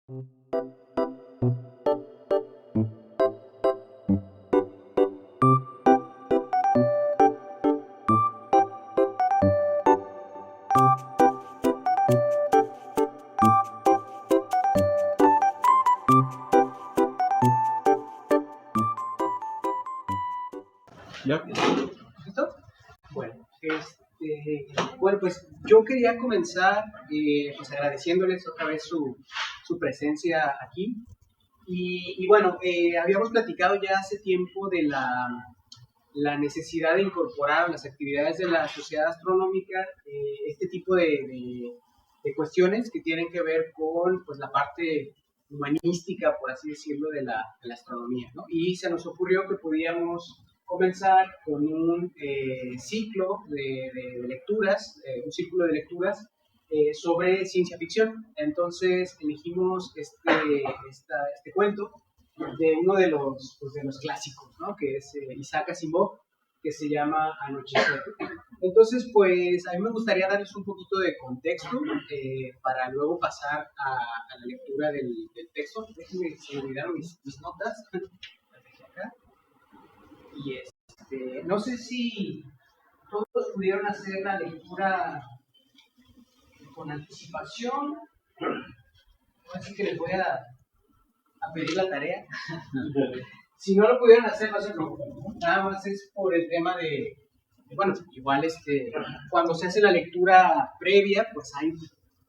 ¿Ya? ¿Listo? Bueno, bueno, pues yo quería comenzar pues agradeciéndoles otra vez su presencia aquí. Y bueno, habíamos platicado ya hace tiempo de la necesidad de incorporar las actividades de la sociedad astronómica, este tipo de cuestiones que tienen que ver con pues, la parte humanística, por así decirlo, de la astronomía, ¿no? Y se nos ocurrió que podíamos comenzar con un ciclo de lecturas, un círculo de lecturas sobre ciencia ficción. Entonces elegimos este cuento de uno de los clásicos, ¿no? Que es Isaac Asimov, que se llama Anochecer. Entonces, pues a mí me gustaría darles un poquito de contexto para luego pasar a la lectura del texto. Déjenme, se me olvidaron mis notas. Las dejé acá. Y no sé si todos pudieron hacer la lectura con anticipación. Así que les voy a pedir la tarea. Si no lo pudieron hacer, no se preocupen, ¿no? Nada más es por el tema bueno, igual cuando se hace la lectura previa, pues hay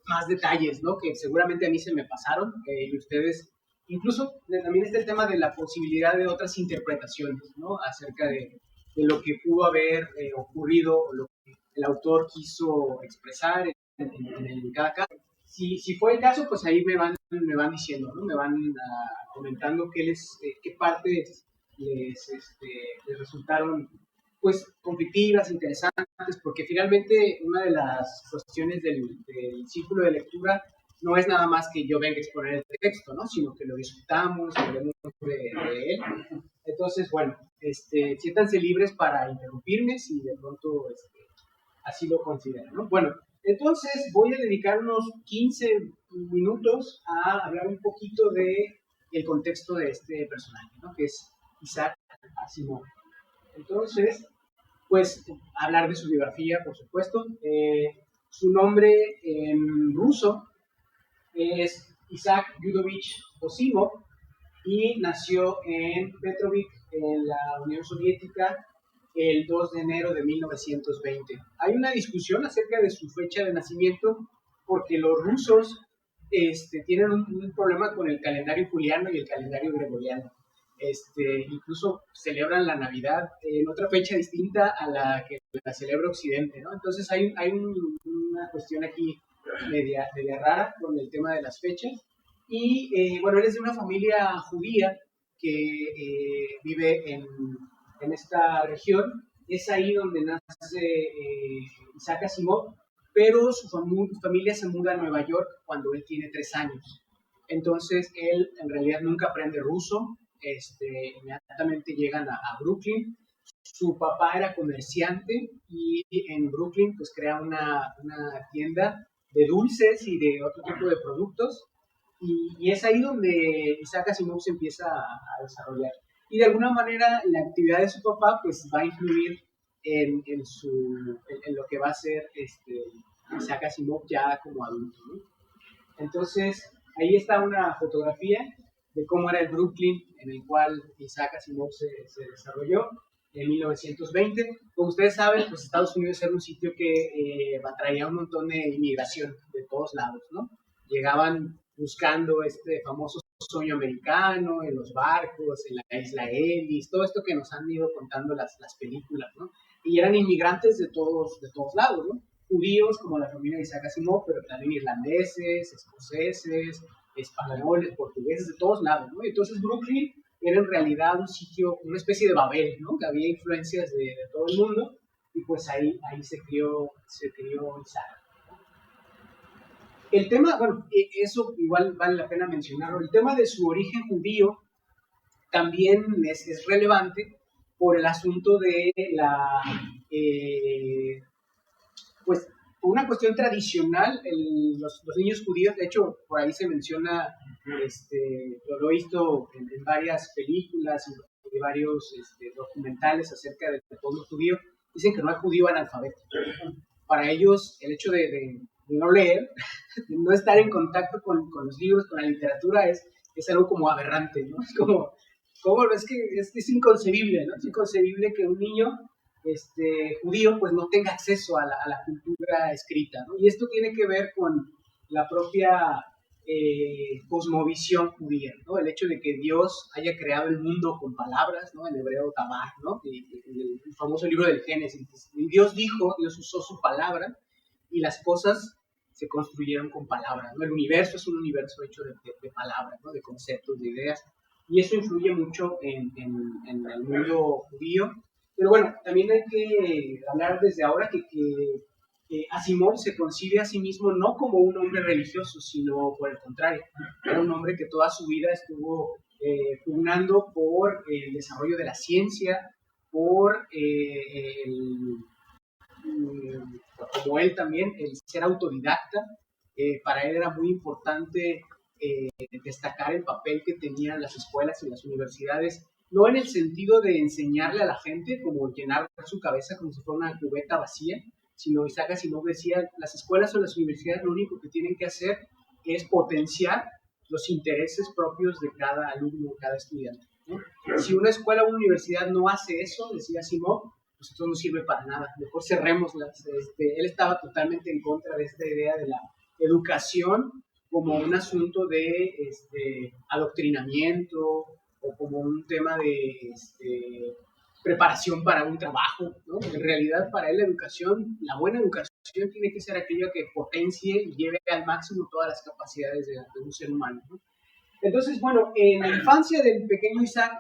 más detalles, ¿no? Que seguramente a mí se me pasaron, y ustedes, incluso también está el tema de la posibilidad de otras interpretaciones, ¿no? Acerca de lo que pudo haber ocurrido, o lo que el autor quiso expresar en cada caso. Si fue el caso, pues ahí me van diciendo, ¿no? Me van comentando qué partes les resultaron pues conflictivas, interesantes, porque finalmente una de las cuestiones del círculo de lectura no es nada más que yo venga a exponer el texto, ¿no? Sino que lo discutamos, hablemos de él. Entonces, bueno, siéntanse libres para interrumpirme si de pronto así lo consideran, ¿no? Bueno, entonces voy a dedicar unos 15 minutos a hablar un poquito del contexto de este personaje, ¿no? Que es Isaac Asimov. Entonces, pues hablar de su biografía, por supuesto. Su nombre en ruso es Isaac Yudovich Asimov y nació en Petrovsk, en la Unión Soviética, el 2 de enero de 1920. Hay una discusión acerca de su fecha de nacimiento porque los rusos tienen un problema con el calendario juliano y el calendario gregoriano. Incluso celebran la Navidad en otra fecha distinta a la que la celebra Occidente, ¿no? Entonces hay una cuestión aquí media rara con el tema de las fechas. Y bueno, él es de una familia judía que vive en esta región. Es ahí donde nace Isaac Asimov, pero su familia se muda a Nueva York cuando él tiene 3 años. Entonces él en realidad nunca aprende ruso. Inmediatamente llegan a Brooklyn. Su papá era comerciante y en Brooklyn pues crea una tienda de dulces y de otro tipo de productos. Y es ahí donde Isaac Asimov se empieza a desarrollar. Y de alguna manera la actividad de su papá pues va a influir en lo que va a ser Isaac Asimov ya como adulto, ¿no? Entonces ahí está una fotografía de cómo era el Brooklyn en el cual Isaac Asimov se desarrolló en 1920. Como ustedes saben, pues Estados Unidos era un sitio que atraía un montón de inmigración de todos lados, ¿no? Llegaban buscando este famoso sueño americano en los barcos, en la isla Ellis, todo esto que nos han ido contando las películas, ¿no? Y eran inmigrantes de todos lados, ¿no? Judíos como la familia de Isaac Asimov, pero también irlandeses, escoceses, españoles, portugueses, de todos lados, ¿no? Entonces Brooklyn era en realidad un sitio, una especie de Babel, ¿no? Que había influencias de todo el mundo y pues ahí se crió Isaac. El tema, bueno, eso igual vale la pena mencionarlo, el tema de su origen judío también es relevante por el asunto de pues una cuestión tradicional, los niños judíos, de hecho, por ahí se menciona, lo he visto en varias películas y varios documentales acerca del pueblo judío, dicen que no hay judío analfabeto. Para ellos, el hecho de no leer, de no estar en contacto con los libros, con la literatura, es algo como aberrante, ¿no? Es que es inconcebible, ¿no? Es inconcebible que un niño judío pues no tenga acceso a la cultura escrita, ¿no? Y esto tiene que ver con la propia cosmovisión judía, ¿no? El hecho de que Dios haya creado el mundo con palabras, ¿no? En hebreo tabar, ¿no? El famoso libro del Génesis. Y Dios usó su palabra y las cosas se construyeron con palabras, ¿no? El universo es un universo hecho de palabras, ¿no? De conceptos, de ideas, y eso influye mucho en el mundo judío. Pero bueno, también hay que hablar desde ahora que Asimov se concibe a sí mismo no como un hombre religioso, sino por el contrario, era un hombre que toda su vida estuvo pugnando por el desarrollo de la ciencia, por como él también, el ser autodidacta. Para él era muy importante destacar el papel que tenían las escuelas y las universidades, no en el sentido de enseñarle a la gente, como llenar su cabeza como si fuera una cubeta vacía, sino Isaac Asimov decía, las escuelas o las universidades lo único que tienen que hacer es potenciar los intereses propios de cada alumno, cada estudiante, ¿no? Si una escuela o una universidad no hace eso, decía Asimov, pues esto no sirve para nada, mejor cerrémoslas. Él estaba totalmente en contra de esta idea de la educación como un asunto de adoctrinamiento o como un tema de preparación para un trabajo, ¿no? En realidad, para él la educación, la buena educación tiene que ser aquella que potencie y lleve al máximo todas las capacidades de un ser humano, ¿no? Entonces, bueno, en la infancia del pequeño Isaac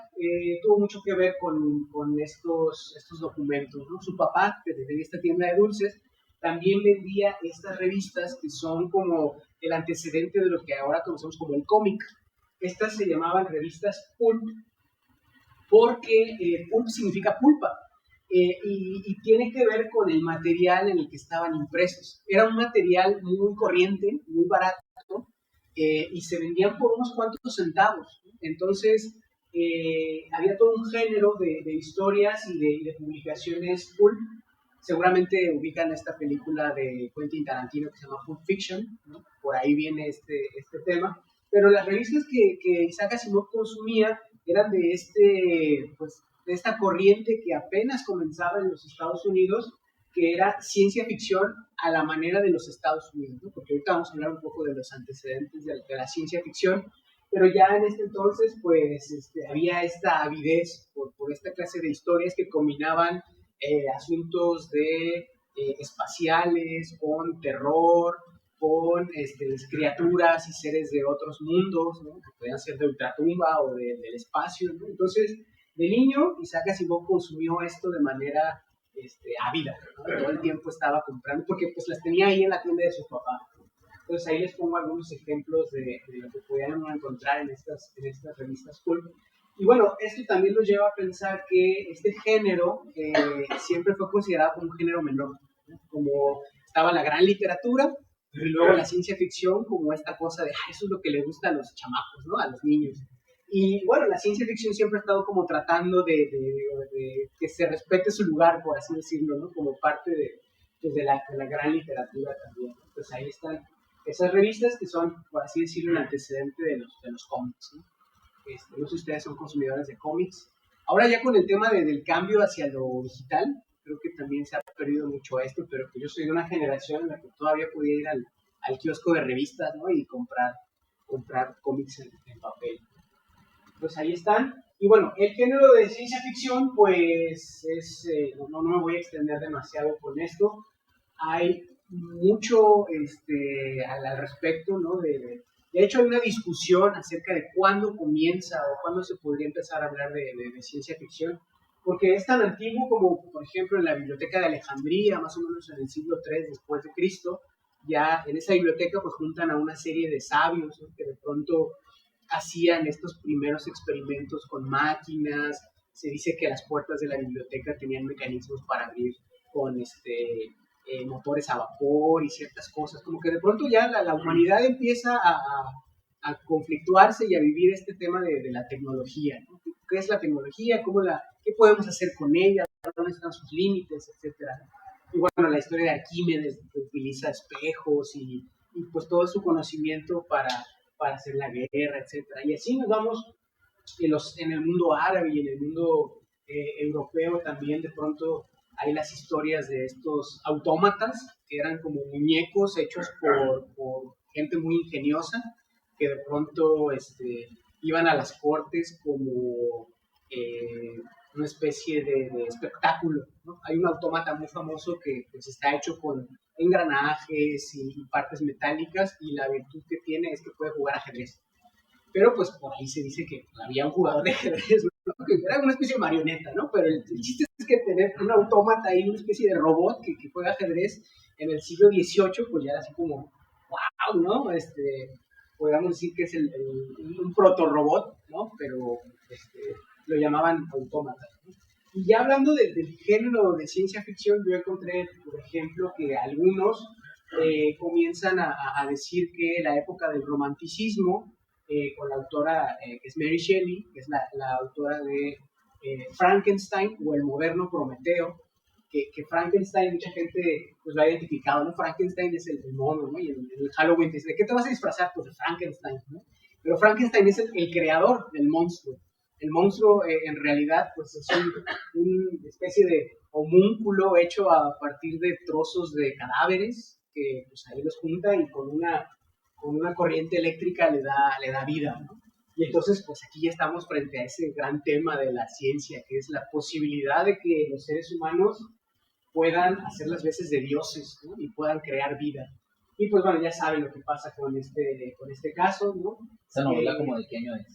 tuvo mucho que ver con estos documentos, ¿no? Su papá, que tenía esta tienda de dulces, también vendía estas revistas que son como el antecedente de lo que ahora conocemos como el cómic. Estas se llamaban revistas pulp, porque pulp significa pulpa, y tiene que ver con el material en el que estaban impresos. Era un material muy corriente, muy barato, y se vendían por unos cuantos centavos. Entonces, había todo un género de historias y de publicaciones pulp. Seguramente ubican esta película de Quentin Tarantino que se llama Pulp Fiction, ¿no? Por ahí viene este tema. Pero las revistas que Isaac Asimov consumía eran de esta corriente que apenas comenzaba en los Estados Unidos, que era ciencia ficción a la manera de los Estados Unidos, ¿no? Porque ahorita vamos a hablar un poco de los antecedentes de la ciencia ficción, pero ya en este entonces pues había esta avidez por esta clase de historias que combinaban asuntos espaciales con terror, con criaturas y seres de otros mundos, ¿no? Que podían ser de ultratumba o del espacio, ¿no? Entonces, de niño, Isaac Asimov consumió esto de manera ávida, ¿no? Todo el tiempo estaba comprando, porque pues las tenía ahí en la tienda de su papá. Entonces ahí les pongo algunos ejemplos de lo que podían encontrar en estas revistas pulp. Y bueno, esto también nos lleva a pensar que este género siempre fue considerado como un género menor, ¿no? Como estaba la gran literatura y luego la ciencia ficción como esta cosa de eso es lo que le gusta a los chamacos, ¿no? A los niños. Y bueno, la ciencia ficción siempre ha estado como tratando de que se respete su lugar, por así decirlo, ¿no? Como parte de la gran literatura también. Pues ahí están esas revistas que son, por así decirlo, el antecedente de los cómics, ¿no? No sé si ustedes son consumidores de cómics. Ahora ya con el tema del cambio hacia lo digital, creo que también se ha perdido mucho esto, pero que yo soy de una generación en la que todavía podía ir al kiosco de revistas, ¿no? Y comprar cómics en papel. Pues ahí están. Y bueno, el género de ciencia ficción, pues no me voy a extender demasiado con esto. Hay mucho al respecto, ¿no? De hecho, hay una discusión acerca de cuándo comienza o cuándo se podría empezar a hablar de ciencia ficción, porque es tan antiguo como, por ejemplo, en la Biblioteca de Alejandría, más o menos en el siglo III después de Cristo. Ya en esa biblioteca pues juntan a una serie de sabios, ¿no? Que de pronto hacían estos primeros experimentos con máquinas. Se dice que las puertas de la biblioteca tenían mecanismos para abrir con motores a vapor y ciertas cosas, como que de pronto ya la humanidad empieza a conflictuarse y a vivir este tema de la tecnología, ¿no? ¿Qué es la tecnología? ¿Qué podemos hacer con ella? ¿Dónde están sus límites? Etcétera. Y bueno, la historia de Arquímedes, que utiliza espejos y pues todo su conocimiento para hacer la guerra, etcétera. Y así nos vamos en el mundo árabe y en el mundo europeo también de pronto hay las historias de estos autómatas que eran como muñecos hechos por gente muy ingeniosa que de pronto iban a las cortes como una especie de espectáculo, ¿no? Hay un autómata muy famoso que pues, está hecho con engranajes y partes metálicas y la virtud que tiene es que puede jugar ajedrez. Pero pues por ahí se dice que había un jugador de ajedrez, ¿no? Que era una especie de marioneta, ¿no? Pero el chiste es que tener un autómata ahí, una especie de robot que juega ajedrez en el siglo XVIII, pues ya era así como, wow, ¿no? Podríamos decir que es un proto-robot, ¿no? Pero lo llamaban autómata, ¿no? Y ya hablando del género de ciencia ficción, yo encontré, por ejemplo, que algunos comienzan a decir que la época del romanticismo, con la autora que es Mary Shelley, que es la autora de Frankenstein o el moderno Prometeo, que Frankenstein mucha gente pues lo ha identificado, ¿no? Frankenstein es el mono, ¿no? Y en el Halloween te dice, ¿de qué te vas a disfrazar? Pues de Frankenstein, ¿no? Pero Frankenstein es el creador del monstruo. El monstruo en realidad pues es una especie de homúnculo hecho a partir de trozos de cadáveres que pues ahí los junta y con una corriente eléctrica le da vida, ¿no? Y entonces, pues aquí ya estamos frente a ese gran tema de la ciencia, que es la posibilidad de que los seres humanos puedan hacer las veces de dioses, ¿no? Y puedan crear vida. Y pues bueno, ya saben lo que pasa con este caso, ¿no? ¿Esa novela como de qué año es?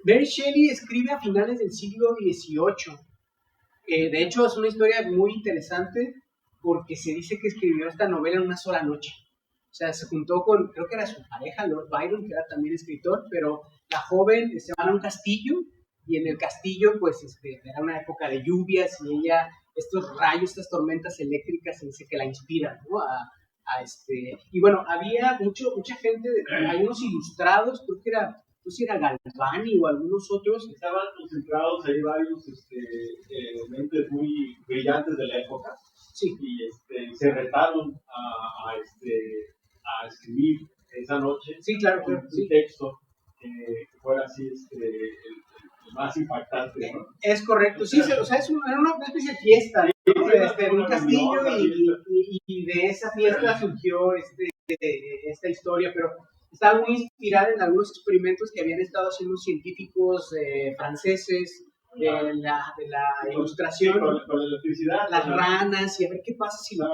Mary Shelley escribe a finales del siglo XVIII. De hecho, es una historia muy interesante porque se dice que escribió esta novela en una sola noche. O sea, se juntó con, creo que era su pareja, Lord Byron, que era también escritor, pero la joven se va a un castillo y en el castillo, pues, era una época de lluvias y ella, estos rayos, estas tormentas eléctricas, se dice que la inspiran, ¿no? Y bueno, había mucha gente, hay unos ilustrados, creo que era, no sé si era Galvani o algunos otros. Estaban concentrados ahí varios mentes muy brillantes de la época. Sí. Y se retaron a escribir esa noche, sí, claro, un sí. texto que fuera así el más impactante, ¿no? Es correcto, sí, o sea, era una especie de fiesta, ¿no? En un castillo y de esa fiesta surgió esta historia, pero estaba muy inspirada en algunos experimentos que habían estado haciendo científicos franceses, de la ilustración, con la electricidad, las ranas, y a ver qué pasa si la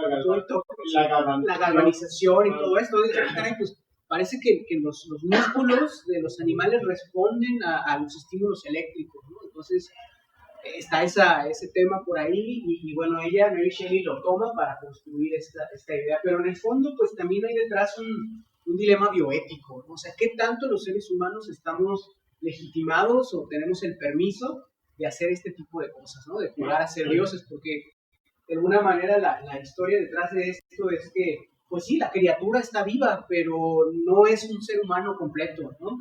galvanización y todo esto. De hecho, caray, pues parece que los músculos de los animales responden a los estímulos eléctricos, ¿no? Entonces está ese tema por ahí y bueno, Mary Shelley lo toma para construir esta idea, pero en el fondo pues también hay detrás un dilema bioético, ¿no? O sea, ¿qué tanto los seres humanos estamos legitimados o tenemos el permiso de hacer este tipo de cosas, ¿no? De jugar a ser dioses, porque de alguna manera la historia detrás de esto es que, pues sí, la criatura está viva, pero no es un ser humano completo, ¿no?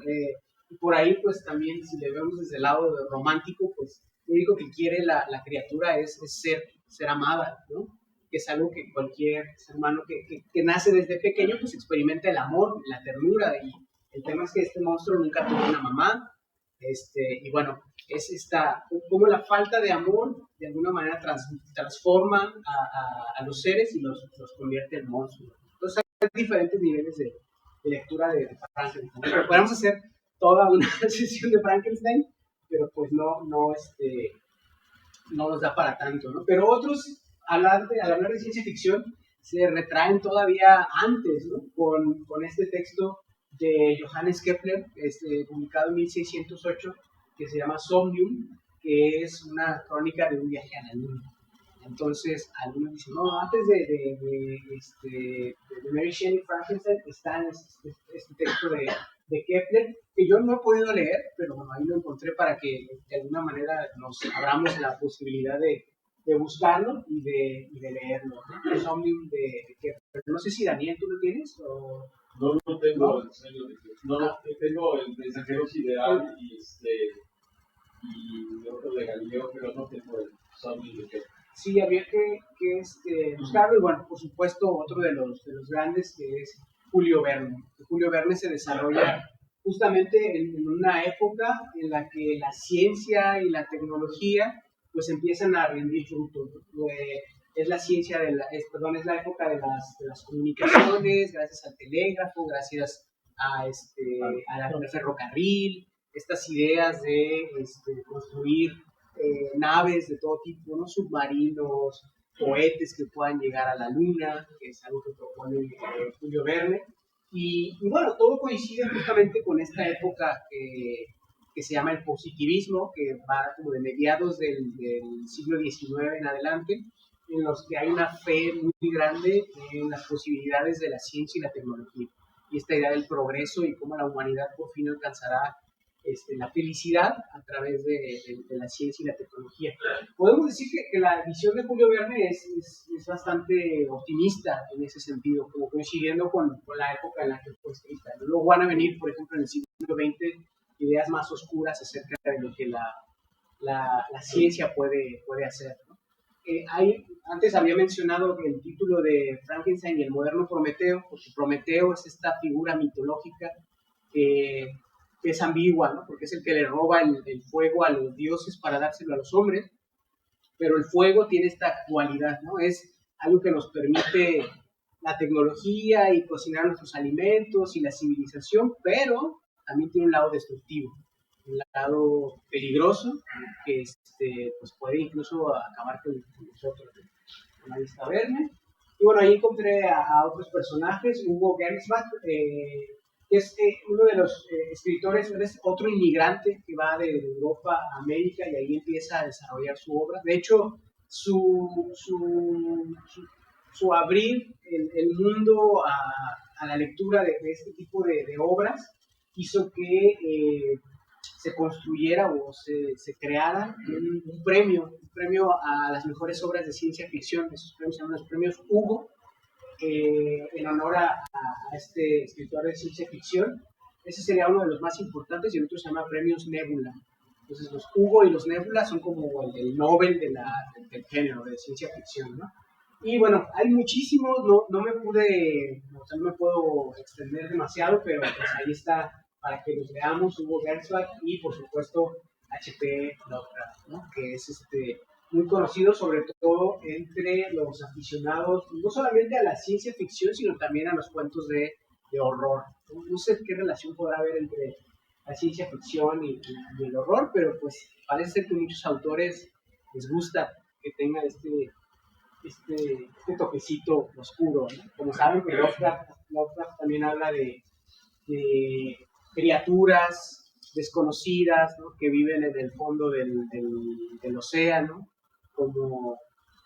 Y por ahí, pues también, si le vemos desde el lado romántico, pues lo único que quiere la criatura es ser amada, ¿no? Que es algo que cualquier ser humano que nace desde pequeño, pues experimenta el amor, la ternura, y el tema es que este monstruo nunca tuvo una mamá, y bueno, es como la falta de amor de alguna manera transforma a los seres y los convierte en monstruos. Entonces hay diferentes niveles de lectura de Frankenstein. Pero podemos hacer toda una sesión de Frankenstein, pero pues no nos da para tanto, ¿no? Pero otros, al hablar de ciencia ficción, se retraen todavía antes, ¿no? Con este texto de Johannes Kepler, publicado en 1608, que se llama Somnium, que es una crónica de un viaje a la luna. Entonces, algunos dicen, no, antes de Mary Shelley Frankenstein está este texto de Kepler, que yo no he podido leer, pero bueno, ahí lo encontré para que de alguna manera nos abramos la posibilidad de buscarlo y de leerlo, ¿no? El Somnium de Kepler. No sé si Daniel, ¿tú lo tienes? O... No tengo el sueño de que. No, tengo el Mensajeros Ideal y otro de Galileo, pero no tengo el Somnium de Kepler. Sí, había que buscarlo. Y bueno, por supuesto, otro de los grandes que es Julio Verne. Julio Verne se desarrolla justamente en una época en la que la ciencia y la tecnología pues empiezan a rendir frutos. Es la ciencia es la época de las comunicaciones, gracias al telégrafo, gracias al ferrocarril, estas ideas de construir naves de todo tipo, ¿no? Submarinos, cohetes que puedan llegar a la luna, que es algo que propone Julio Verne. Y bueno, todo coincide justamente con esta época que se llama el positivismo, que va como de mediados del siglo XIX en adelante, en los que hay una fe muy grande en las posibilidades de la ciencia y la tecnología. Y esta idea del progreso y cómo la humanidad por fin alcanzará la felicidad a través de la ciencia y la tecnología. Podemos decir que la visión de Julio Verne es bastante optimista en ese sentido, como coincidiendo con la época en la que fue escrita. Luego van a venir, por ejemplo, en el siglo XX, ideas más oscuras acerca de lo que la ciencia puede hacer, ¿no? Antes había mencionado el título de Frankenstein y el moderno Prometeo, porque Prometeo es esta figura mitológica que es ambigua, ¿no? Porque es el que le roba el fuego a los dioses para dárselo a los hombres, pero el fuego tiene esta cualidad, ¿no? Es algo que nos permite la tecnología y cocinar nuestros alimentos y la civilización, pero también tiene un lado destructivo, un lado peligroso que pues puede incluso acabar con nosotros. Ahí está Verne. Y bueno, ahí encontré a otros personajes. Hugo Gernsback, que es uno de los escritores, es otro inmigrante que va de Europa a América y ahí empieza a desarrollar su obra. De hecho, su abrir el mundo a la lectura de este tipo de obras hizo que se construyera o se creara un premio a las mejores obras de ciencia ficción. Esos premios se llaman los premios Hugo, en honor a este escritor de ciencia ficción. Ese sería uno de los más importantes y el otro se llama Premios Nebula. Entonces los Hugo y los Nebula son como el Nobel del género de ciencia ficción, ¿no? Y bueno, hay muchísimos, no me puedo extender demasiado, pero pues ahí está para que los veamos, Hugo Gernsback y por supuesto H.P. Lovecraft, ¿no? Que es muy conocido sobre todo entre los aficionados, no solamente a la ciencia ficción, sino también a los cuentos de horror. No sé qué relación podrá haber entre la ciencia ficción y el horror, pero pues parece ser que a muchos autores les gusta que tenga este toquecito oscuro, ¿no? Como saben, que Lovecraft también habla de criaturas desconocidas, ¿no? Que viven en el fondo del océano, como,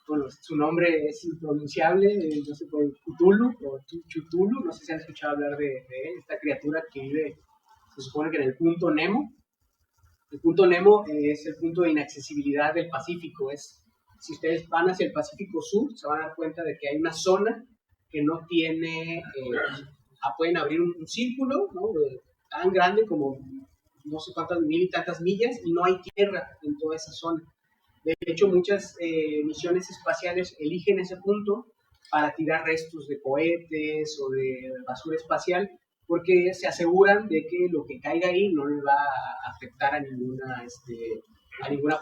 bueno, su nombre es impronunciable, no sé, Cthulhu o Chutulu, no sé si han escuchado hablar de él, esta criatura que vive, se supone que en el punto Nemo. El punto Nemo es el punto de inaccesibilidad del Pacífico. Si ustedes van hacia el Pacífico Sur, se van a dar cuenta de que hay una zona que no tiene, pueden abrir un círculo, ¿no? Tan grande como no sé cuántas mil y tantas millas, y no hay tierra en toda esa zona. De hecho, muchas misiones espaciales eligen ese punto para tirar restos de cohetes o de basura espacial, porque se aseguran de que lo que caiga ahí no le va a afectar a ninguna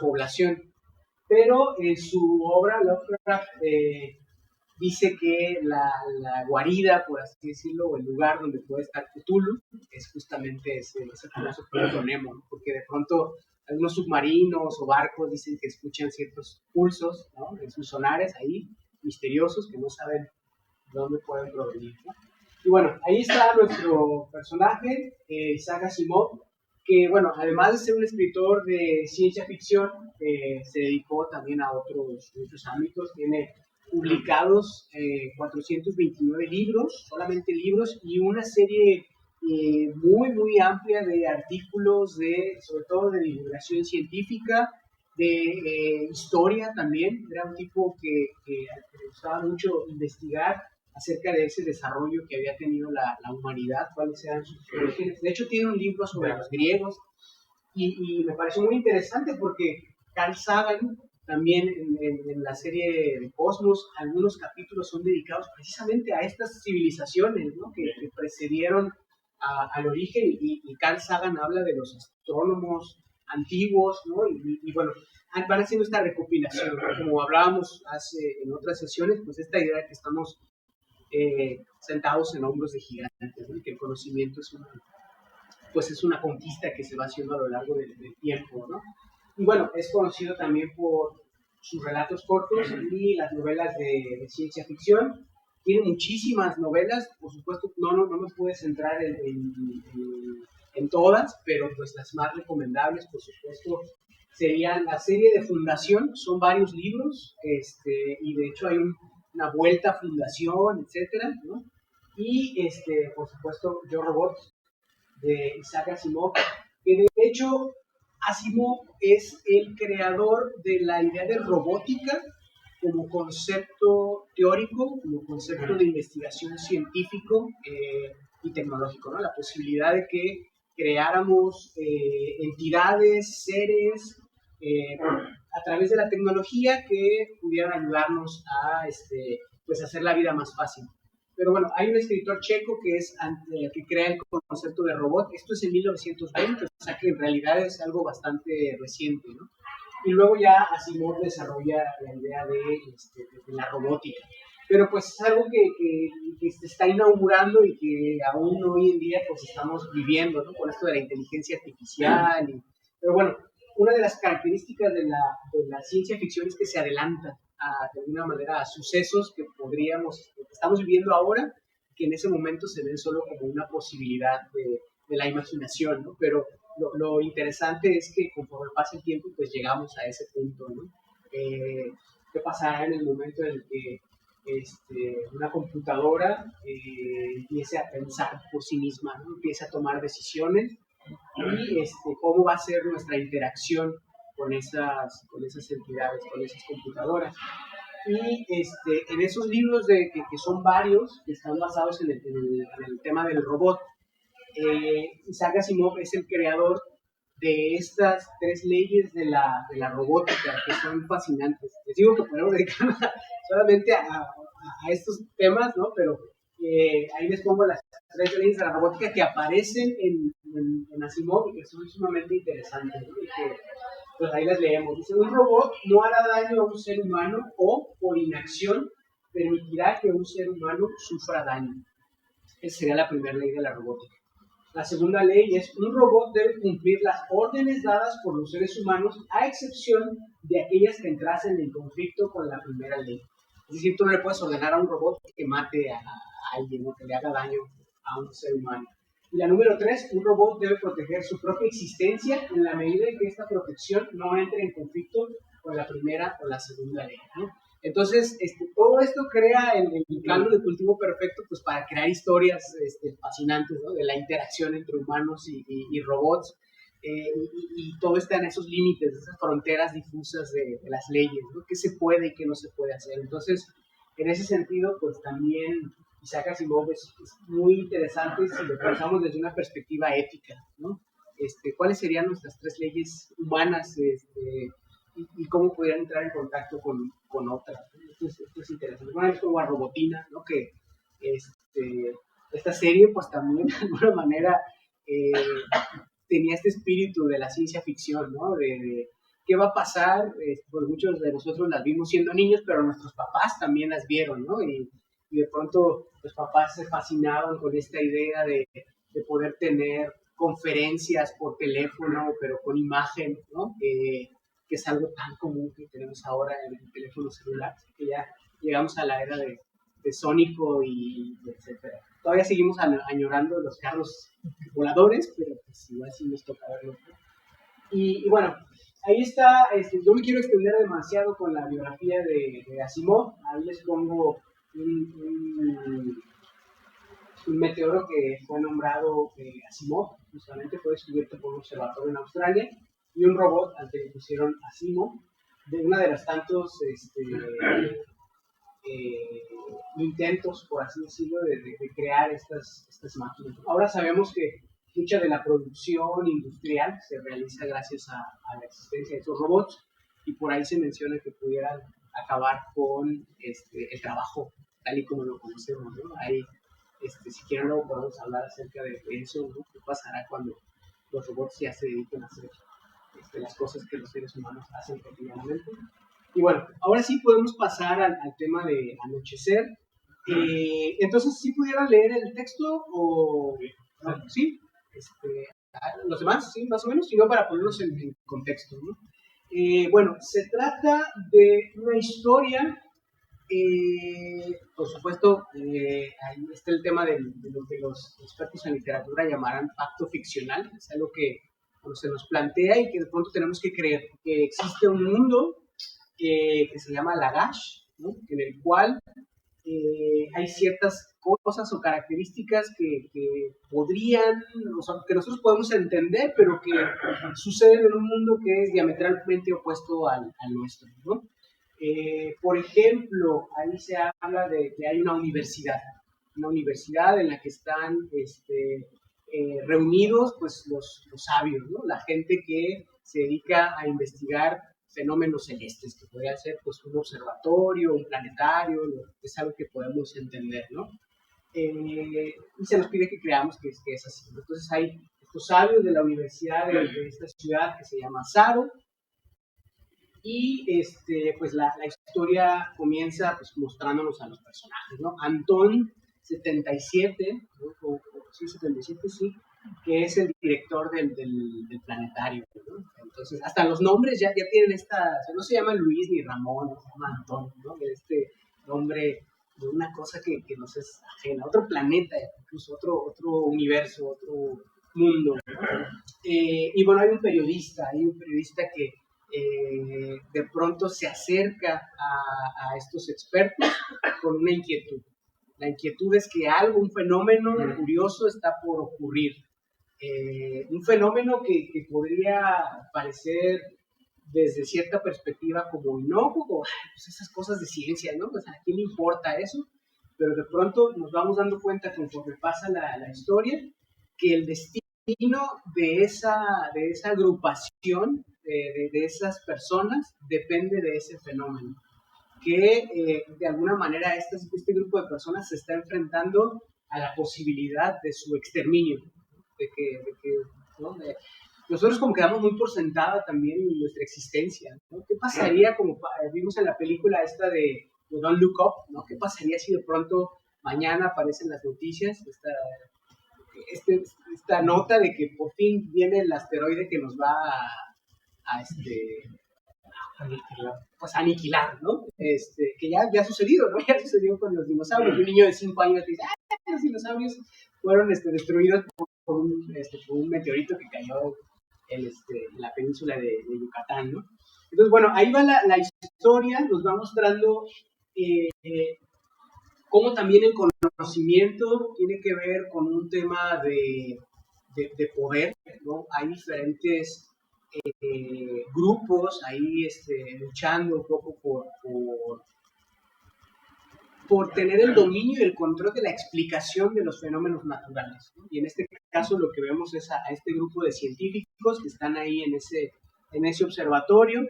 población. Pero en su obra, Lovecraft dice que la guarida, por así decirlo, o el lugar donde puede estar Cthulhu, es justamente ese famoso punto Nemo, ¿no? Porque de pronto algunos submarinos o barcos dicen que escuchan ciertos pulsos, ¿no? En sus sonares ahí, misteriosos, que no saben de dónde pueden provenir, ¿no? Y bueno, ahí está nuestro personaje, Isaac Asimov, que bueno, además de ser un escritor de ciencia ficción, se dedicó también a muchos ámbitos. Tiene publicados 429 libros, solamente libros, y una serie muy amplia de artículos, sobre todo de divulgación científica de historia también. Era un tipo que le gustaba mucho investigar acerca de ese desarrollo que había tenido la humanidad, cuáles eran sus orígenes. De hecho, tiene un libro sobre los griegos y me pareció muy interesante porque Carl Sagan, también en la serie de Cosmos, algunos capítulos son dedicados precisamente a estas civilizaciones, ¿no? que precedieron al origen, y Carl Sagan habla de los astrónomos antiguos, ¿no? Y bueno, van haciendo esta recopilación, como hablábamos en otras sesiones, pues esta idea de que estamos sentados en hombros de gigantes, ¿no? Y que el conocimiento es una conquista que se va haciendo a lo largo del tiempo, ¿no? Y bueno, es conocido también por sus relatos cortos y las novelas de ciencia ficción. Tiene muchísimas novelas, por supuesto no me pude centrar en todas, pero pues las más recomendables, por supuesto, serían la serie de Fundación. Son varios libros, y de hecho hay una vuelta a Fundación, etcétera, ¿no? Y por supuesto Yo Robot, de Isaac Asimov, que de hecho Asimov es el creador de la idea de robótica como concepto teórico, como concepto de investigación científico y tecnológico, ¿no? La posibilidad de que creáramos entidades, seres, a través de la tecnología que pudieran ayudarnos a hacer la vida más fácil. Pero bueno, hay un escritor checo que crea el concepto de robot. Esto es en 1920, o sea que en realidad es algo bastante reciente, ¿no? Y luego ya Asimov desarrolla la idea de la robótica. Pero pues es algo que se está inaugurando y que aún hoy en día pues estamos viviendo, ¿no? Con esto de la inteligencia artificial. Pero bueno, una de las características de la ciencia ficción es que se adelanta de alguna manera a sucesos que estamos viviendo ahora, que en ese momento se ven solo como una posibilidad de la imaginación, ¿no? Pero lo interesante es que conforme pasa el tiempo, pues llegamos a ese punto, ¿no? ¿Qué pasará en el momento en el que una computadora empiece a pensar por sí misma, ¿no? Empiece a tomar decisiones, y cómo va a ser nuestra interacción con esas entidades, con esas computadoras? Y en esos libros que son varios, que están basados en el tema del robot, Isaac Asimov es el creador de estas 3 leyes de la robótica, que son fascinantes. Les digo que podemos dedicarnos solamente a estos temas, ¿no? Pero ahí les pongo las 3 leyes de la robótica que aparecen en Asimov y que son sumamente interesantes, ¿no? Y que, pues ahí las leemos. Dice: un robot no hará daño a un ser humano o, por inacción, permitirá que un ser humano sufra daño. Esa sería la primera ley de la robótica. La segunda ley es: un robot debe cumplir las órdenes dadas por los seres humanos, a excepción de aquellas que entrasen en conflicto con la primera ley. Es decir, tú no le puedes ordenar a un robot que mate a alguien o que le haga daño a un ser humano. Y la número 3, un robot debe proteger su propia existencia en la medida en que esta protección no entre en conflicto con la primera o la segunda ley, ¿no? Entonces, todo esto crea el caldo de cultivo perfecto, pues, para crear historias fascinantes, ¿no? De la interacción entre humanos y robots, y todo está en esos límites, esas fronteras difusas de las leyes, ¿no? ¿Qué se puede y qué no se puede hacer? Entonces, en ese sentido, pues también Isaac Asimov es muy interesante si lo pensamos desde una perspectiva ética, ¿no? ¿Cuáles serían nuestras 3 leyes humanas, y cómo podrían entrar en contacto con otras? Esto es interesante. Bueno, es como a Robotina, ¿no? Que esta serie, pues también de alguna manera tenía este espíritu de la ciencia ficción, ¿no? De qué va a pasar. Pues muchos de nosotros las vimos siendo niños, pero nuestros papás también las vieron, ¿no? Y de pronto los papás se fascinaban con esta idea de poder tener conferencias por teléfono, pero con imagen, ¿no? Que es algo tan común que tenemos ahora en el teléfono celular, que ya llegamos a la era de Sónico y etcétera. Todavía seguimos añorando los carros voladores, pero pues igual sí nos toca verlo. Y bueno, ahí está. No me quiero extender demasiado con la biografía de Asimov. Ahí les pongo un meteoro que fue nombrado Asimov, justamente fue descubierto por un observatorio en Australia, y un robot al que le pusieron Asimo, de una de las tantos intentos, por así decirlo, de crear estas máquinas. Ahora sabemos que mucha de la producción industrial se realiza gracias a la existencia de esos robots, y por ahí se menciona que pudieran acabar con el trabajo tal y como lo conocemos, ¿no? Ahí, si quieren luego podemos hablar acerca de eso, ¿no? ¿Qué pasará cuando los robots ya se dediquen a hacer las cosas que los seres humanos hacen cotidianamente? Y bueno, ahora sí podemos pasar al tema de Anochecer. Entonces, ¿sí pudieran leer el texto o no? ¿Sí? Los demás, sí, más o menos, sino para ponernos en contexto, ¿no? Bueno, se trata de una historia, por supuesto, ahí está el tema de lo que los expertos en literatura llamarán pacto ficcional, es algo que se nos plantea y que de pronto tenemos que creer que existe un mundo que se llama Lagash, ¿no? En el cual hay ciertas cosas o características que podrían, o sea, que nosotros podemos entender, pero que suceden en un mundo que es diametralmente opuesto al nuestro, ¿no? Por ejemplo, ahí se habla de que hay una universidad en la que están reunidos pues, los sabios, ¿no? La gente que se dedica a investigar fenómenos celestes, que podría ser pues, un observatorio, un planetario, es algo que podemos entender, ¿no? Y se nos pide que creamos que es así. Entonces hay estos sabios de la universidad de esta ciudad que se llama Saro, y pues la historia comienza pues, mostrándonos a los personajes, ¿no? Antón 77, ¿no? O 77, sí, que es el director del planetario, ¿no? Entonces, hasta los nombres ya tienen no se llama Luis ni Ramón, se llama Antón, ¿no? Este nombre de una cosa que nos es ajena, otro planeta, incluso otro universo, otro mundo, ¿no? Y bueno, hay un periodista que de pronto se acerca a estos expertos con una inquietud. La inquietud es que un fenómeno curioso está por ocurrir. Un fenómeno que podría parecer desde cierta perspectiva como inocuo, pues esas cosas de ciencia, ¿no? Pues a quién le importa eso, pero de pronto nos vamos dando cuenta conforme pasa la historia que el destino de esa agrupación, de esas personas, depende de ese fenómeno, que de alguna manera este grupo de personas se está enfrentando a la posibilidad de su exterminio, ¿no? Nosotros como que damos muy por sentada también nuestra existencia, ¿no? ¿Qué pasaría, como vimos en la película esta de Don't Look Up, ¿no? ¿Qué pasaría si de pronto mañana aparecen las noticias, esta nota de que por fin viene el asteroide que nos va a pues aniquilar, ¿no? Que ya ha sucedido, ¿no? Ya sucedió con los dinosaurios. Un niño de 5 años dice, los dinosaurios fueron destruidos por un meteorito que cayó en la península de Yucatán, ¿no? Entonces, bueno, ahí va la historia, nos va mostrando cómo también el conocimiento tiene que ver con un tema de poder, ¿no? Hay diferentes grupos ahí luchando un poco por tener el dominio y el control de la explicación de los fenómenos naturales, ¿no? Y en este caso lo que vemos es a este grupo de científicos que están ahí en ese observatorio.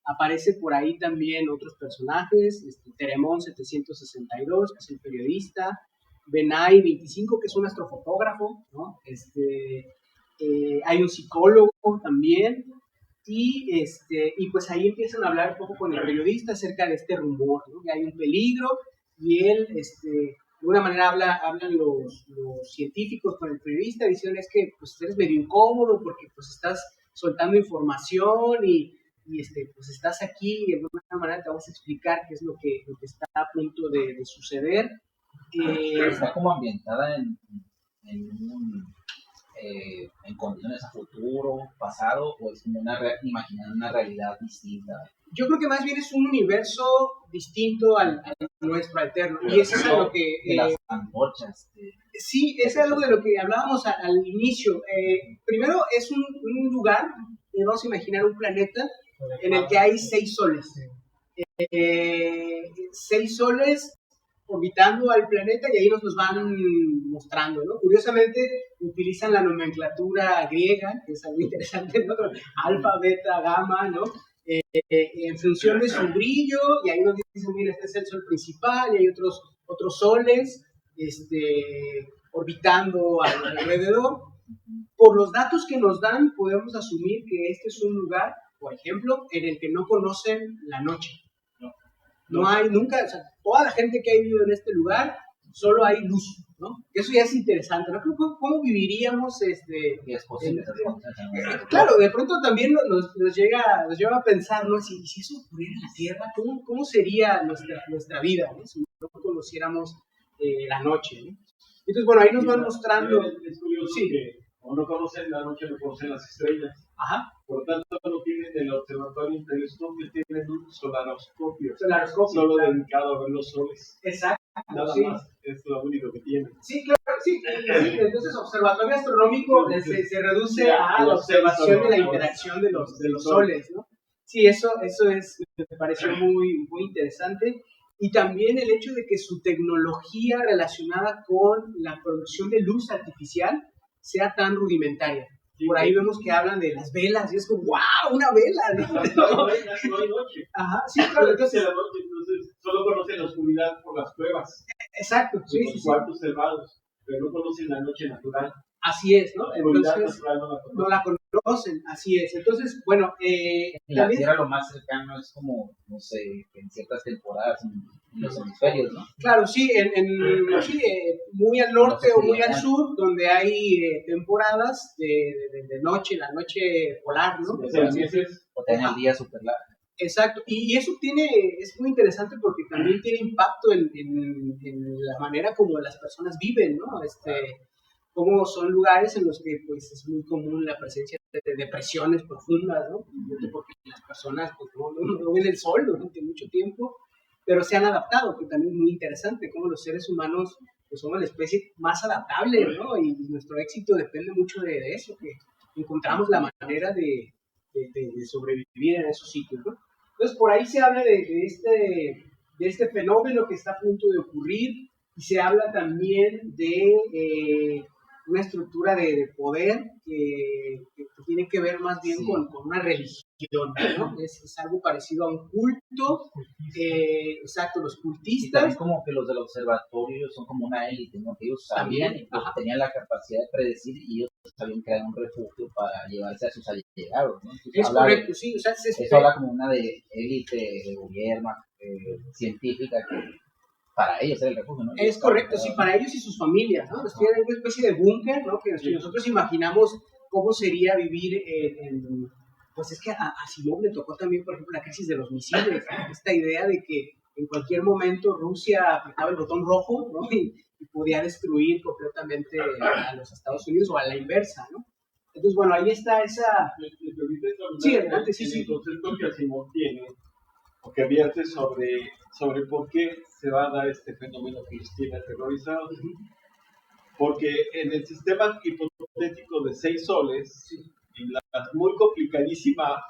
Aparece por ahí también otros personajes, Teremón 762, que es el periodista, Benay 25, que es un astrofotógrafo, ¿no? Hay un psicólogo también, y pues ahí empiezan a hablar un poco con el periodista acerca de este rumor, ¿no? Que hay un peligro, y él, de alguna manera hablan los científicos con el periodista, diciendo es que pues eres medio incómodo porque pues estás soltando información y pues estás aquí y de alguna manera te vamos a explicar qué es lo que está a punto de suceder. Está como ambientada en condiciones a futuro, pasado, o es como imaginar una realidad distinta. Yo creo que más bien es un universo distinto al nuestro alterno. Y eso es algo que... de las antorchas. Sí, es algo de lo que hablábamos al inicio. Primero es un lugar vamos a imaginar un planeta en el que hay 6 soles. 6 soles orbitando al planeta y ahí nos los van mostrando, ¿no? Curiosamente utilizan la nomenclatura griega, que es algo interesante, ¿no? Alfa, beta, gamma, ¿no? En función de su brillo, y ahí nos dicen, mira, este es el sol principal, y hay otros soles orbitando alrededor. Por los datos que nos dan, podemos asumir que este es un lugar, por ejemplo, en el que no conocen la noche. No hay nunca, o sea, toda la gente que ha vivido en este lugar, solo hay luz, ¿no? Eso ya es interesante, ¿no? ¿Cómo viviríamos Y es posible esas condiciones. Claro, de pronto también nos lleva a pensar, ¿no? Si eso ocurriera en la Tierra, ¿cómo sería nuestra vida, ¿no? Si no conociéramos la noche, ¿no? Entonces, bueno, ahí nos van mostrando. Es curioso Sí. que como no conocen la noche, no conocen las estrellas. Ajá. Por lo tanto, no tienen el observatorio, el telescopio, tienen un solaroscopio. Solarescopio, Solo claro. dedicado a ver los soles. Exacto. Nada Sí. más. Es lo único que tienen. Sí, claro, sí. Entonces, observatorio astronómico se reduce Sí, a la los observación de la soles. interacción de los soles, ¿no? Sí, eso me pareció muy, muy interesante. Y también el hecho de que su tecnología relacionada con la producción de luz artificial sea tan rudimentaria. Por ahí vemos que hablan de las velas y es como, ¡wow! ¡Una vela! No hay noche. Ajá, sí, claro. Entonces, Entonces, entonces, solo conocen la oscuridad por las cuevas, exacto, sí, los sí, sí. cuartos cerrados, pero no conocen la noche natural. Así es, ¿no? La oscuridad Entonces, natural no la conocen. no la conocen, así es. Entonces, bueno, La también, Tierra lo más cercano es como, no sé, en ciertas temporadas en los hemisferios, ¿no? claro, sí, sí, muy al norte o muy al Sí, sur, donde hay temporadas de noche, la noche polar, ¿no? O sea, meses, O tienen el día súper largo. Exacto, y eso es muy interesante porque también tiene impacto en la manera como las personas viven, ¿no? Como son lugares en los que pues es muy común la presencia de depresiones profundas, ¿no? Porque las personas pues, no ven el sol durante mucho tiempo, pero se han adaptado, que también es muy interesante, como los seres humanos pues somos la especie más adaptable, ¿no? Y nuestro éxito depende mucho de eso, que encontramos la manera de sobrevivir en esos sitios, ¿no? Entonces, por ahí se habla de este fenómeno que está a punto de ocurrir y se habla también de una estructura de poder que tiene que ver más bien Sí. con una religión, ¿no? Es algo parecido a un culto, exacto, los Y cultistas. también como que los del observatorio son como una élite, ¿no? Que ellos sabían También, y pues, ajá. tenían la capacidad de predecir y ellos sabían crear un refugio para llevarse a sus allegados, ¿no? Entonces, Es habla de- correcto, sí, o sea, eso habla como una de élite de gobierno, científica, que para ellos era el refugio, ¿no? es correcto, sí, para ellos y sus familias, ¿no? Los tienen una especie de búnker, ¿no? Que si nosotros imaginamos cómo sería vivir pues es que a Asimov le tocó también, por ejemplo, la crisis de los misiles, ¿no? Esta idea de que en cualquier momento Rusia apretaba el botón rojo, ¿no? Y podía destruir completamente a los Estados Unidos o a la inversa, ¿no? Entonces, bueno, ahí está esa... Sí, adelante, sí, sí. El concepto que Asimov tiene, o que vierte sobre por qué se va a dar este fenómeno que los tiene aterrorizados. Porque en el sistema hipotético de 6 soles, en la muy complicadísima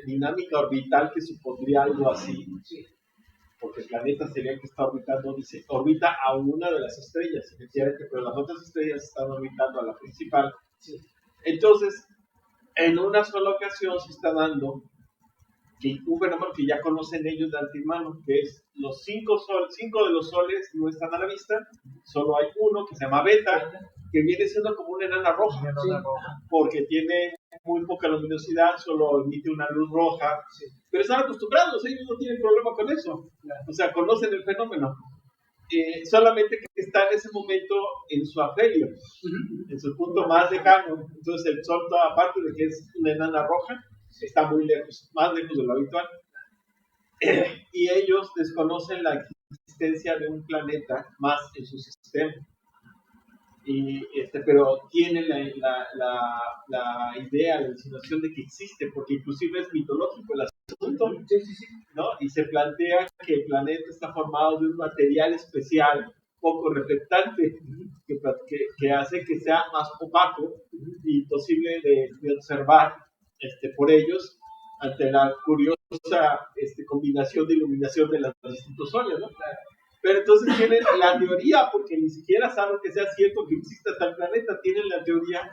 dinámica orbital que supondría algo así, porque el planeta sería que está orbitando, dice, orbita a una de las estrellas, efectivamente, pero las otras estrellas están orbitando a la principal. Entonces, en una sola ocasión se está dando un fenómeno que ya conocen ellos de antemano, que es los 5 de los soles no están a la vista, solo hay uno que se llama Beta, que viene siendo como una enana roja, porque tiene muy poca luminosidad, solo emite una luz roja, pero están acostumbrados, ellos no tienen problema con eso, o sea, conocen el fenómeno. Solamente que está en ese momento en su afelio, en su punto más lejano. Entonces el Sol, aparte de que es una enana roja, está muy lejos, más lejos de lo habitual. Y ellos desconocen la existencia de un planeta más en su sistema. Pero tienen la idea, la insinuación de que existe, porque inclusive es mitológico el asunto, ¿no? Y se plantea que el planeta está formado de un material especial, poco reflectante, que hace que sea más opaco y imposible de observar por ellos ante la curiosa combinación de iluminación de las distintos soles, ¿no? Pero entonces tienen la teoría, porque ni siquiera saben que sea cierto que exista tal planeta, tienen la teoría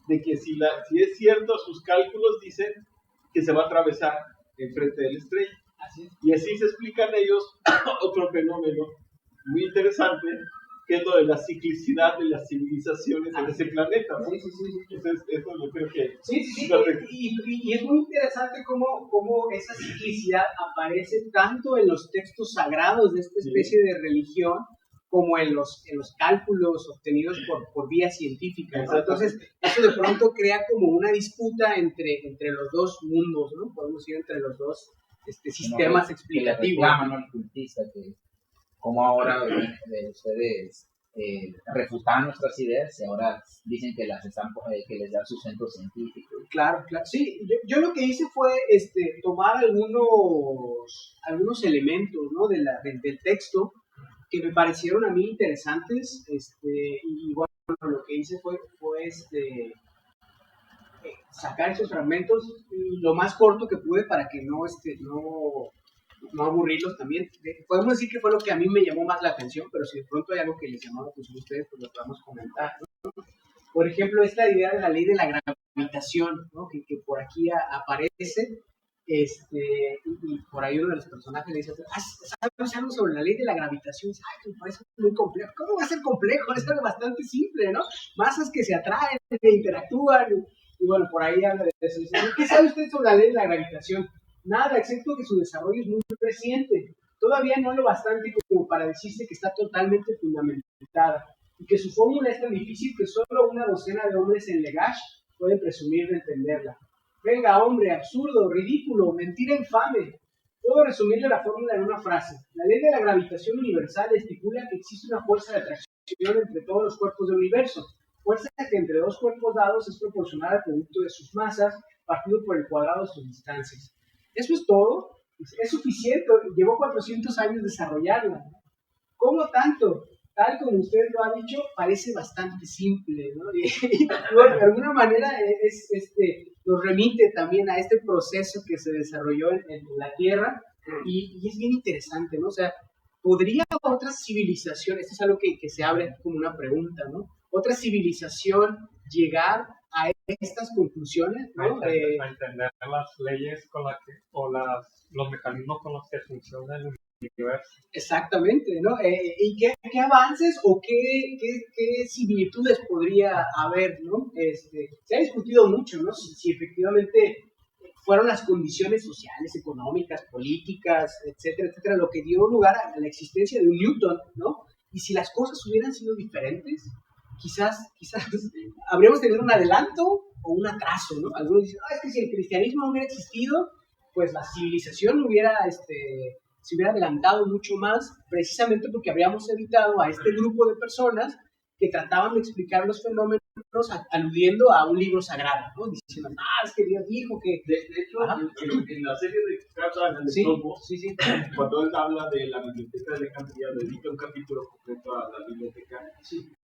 de que si es cierto, sus cálculos dicen que se va a atravesar enfrente de la estrella. Y así se explican ellos otro fenómeno muy interesante, que es lo de la ciclicidad de las civilizaciones en ese planeta, ¿no? Sí. Entonces, eso yo creo que... Sí. Y es muy interesante cómo esa ciclicidad aparece tanto en los textos sagrados de esta especie de religión, como en los cálculos obtenidos por vía científica, ¿no? Entonces, eso de pronto crea como una disputa entre los dos mundos, ¿no? Podemos decir, entre los dos sistemas explicativos. Que le reclaman al cultista que como ahora ustedes refutan nuestras ideas y ahora dicen que que les da sustento científico. Claro. Sí, yo lo que hice fue tomar algunos elementos, ¿no? del texto que me parecieron a mí interesantes, y bueno, lo que hice fue sacar esos fragmentos lo más corto que pude para que no aburrirlos también. Podemos decir que fue lo que a mí me llamó más la atención, pero si de pronto hay algo que les llamó la atención a ustedes, pues lo podemos comentar, ¿no? Por ejemplo, esta idea de la ley de la gravitación, ¿no? que por aquí aparece, y por ahí uno de los personajes le dice, ¿sabes algo sobre la ley de la gravitación? Ay, me parece muy complejo. ¿Cómo va a ser complejo? Es algo bastante simple, ¿no? Masas que se atraen, que interactúan, y bueno, por ahí habla de eso. Dice, ¿qué sabe usted sobre la ley de la gravitación? Nada, excepto que su desarrollo es muy reciente. Todavía no lo bastante como para decirse que está totalmente fundamentada, y que su fórmula es tan difícil que solo una docena de hombres en Legash pueden presumir de entenderla. Venga, hombre, absurdo, ridículo, mentira infame. Puedo resumirle la fórmula en una frase. La ley de la gravitación universal estipula que existe una fuerza de atracción entre todos los cuerpos del universo. Fuerza que entre dos cuerpos dados es proporcional al producto de sus masas partido por el cuadrado de sus distancias. Eso es todo. Es suficiente. Llevó 400 años desarrollarla. ¿Cómo tanto? Tal como usted lo ha dicho, parece bastante simple, ¿no? Y bueno, de alguna manera nos remite también a este proceso que se desarrolló en la Tierra, y es bien interesante, ¿no? O sea, ¿podría otra civilización, esto es algo que se abre como una pregunta, ¿no? ¿Otra civilización llegar a estas conclusiones, ¿no? A entender las leyes los mecanismos con los que funciona el universo. Exactamente, ¿no? ¿Y qué avances o qué similitudes podría haber, ¿no? Se ha discutido mucho, ¿no? Si efectivamente fueron las condiciones sociales, económicas, políticas, etcétera, lo que dio lugar a la existencia de un Newton, ¿no? Y si las cosas hubieran sido diferentes, quizás habríamos tenido un adelanto o un atraso, ¿no? Algunos dicen, es que si el cristianismo no hubiera existido, pues la civilización se hubiera adelantado mucho más, precisamente porque habríamos evitado a este grupo de personas que trataban de explicar los fenómenos aludiendo a un libro sagrado, ¿no? Diciendo, es que Dios dijo que... De hecho, en la serie de Carl Sagan de Cosmos, cuando él habla de la biblioteca de Alejandría, dedica un capítulo completo a la biblioteca,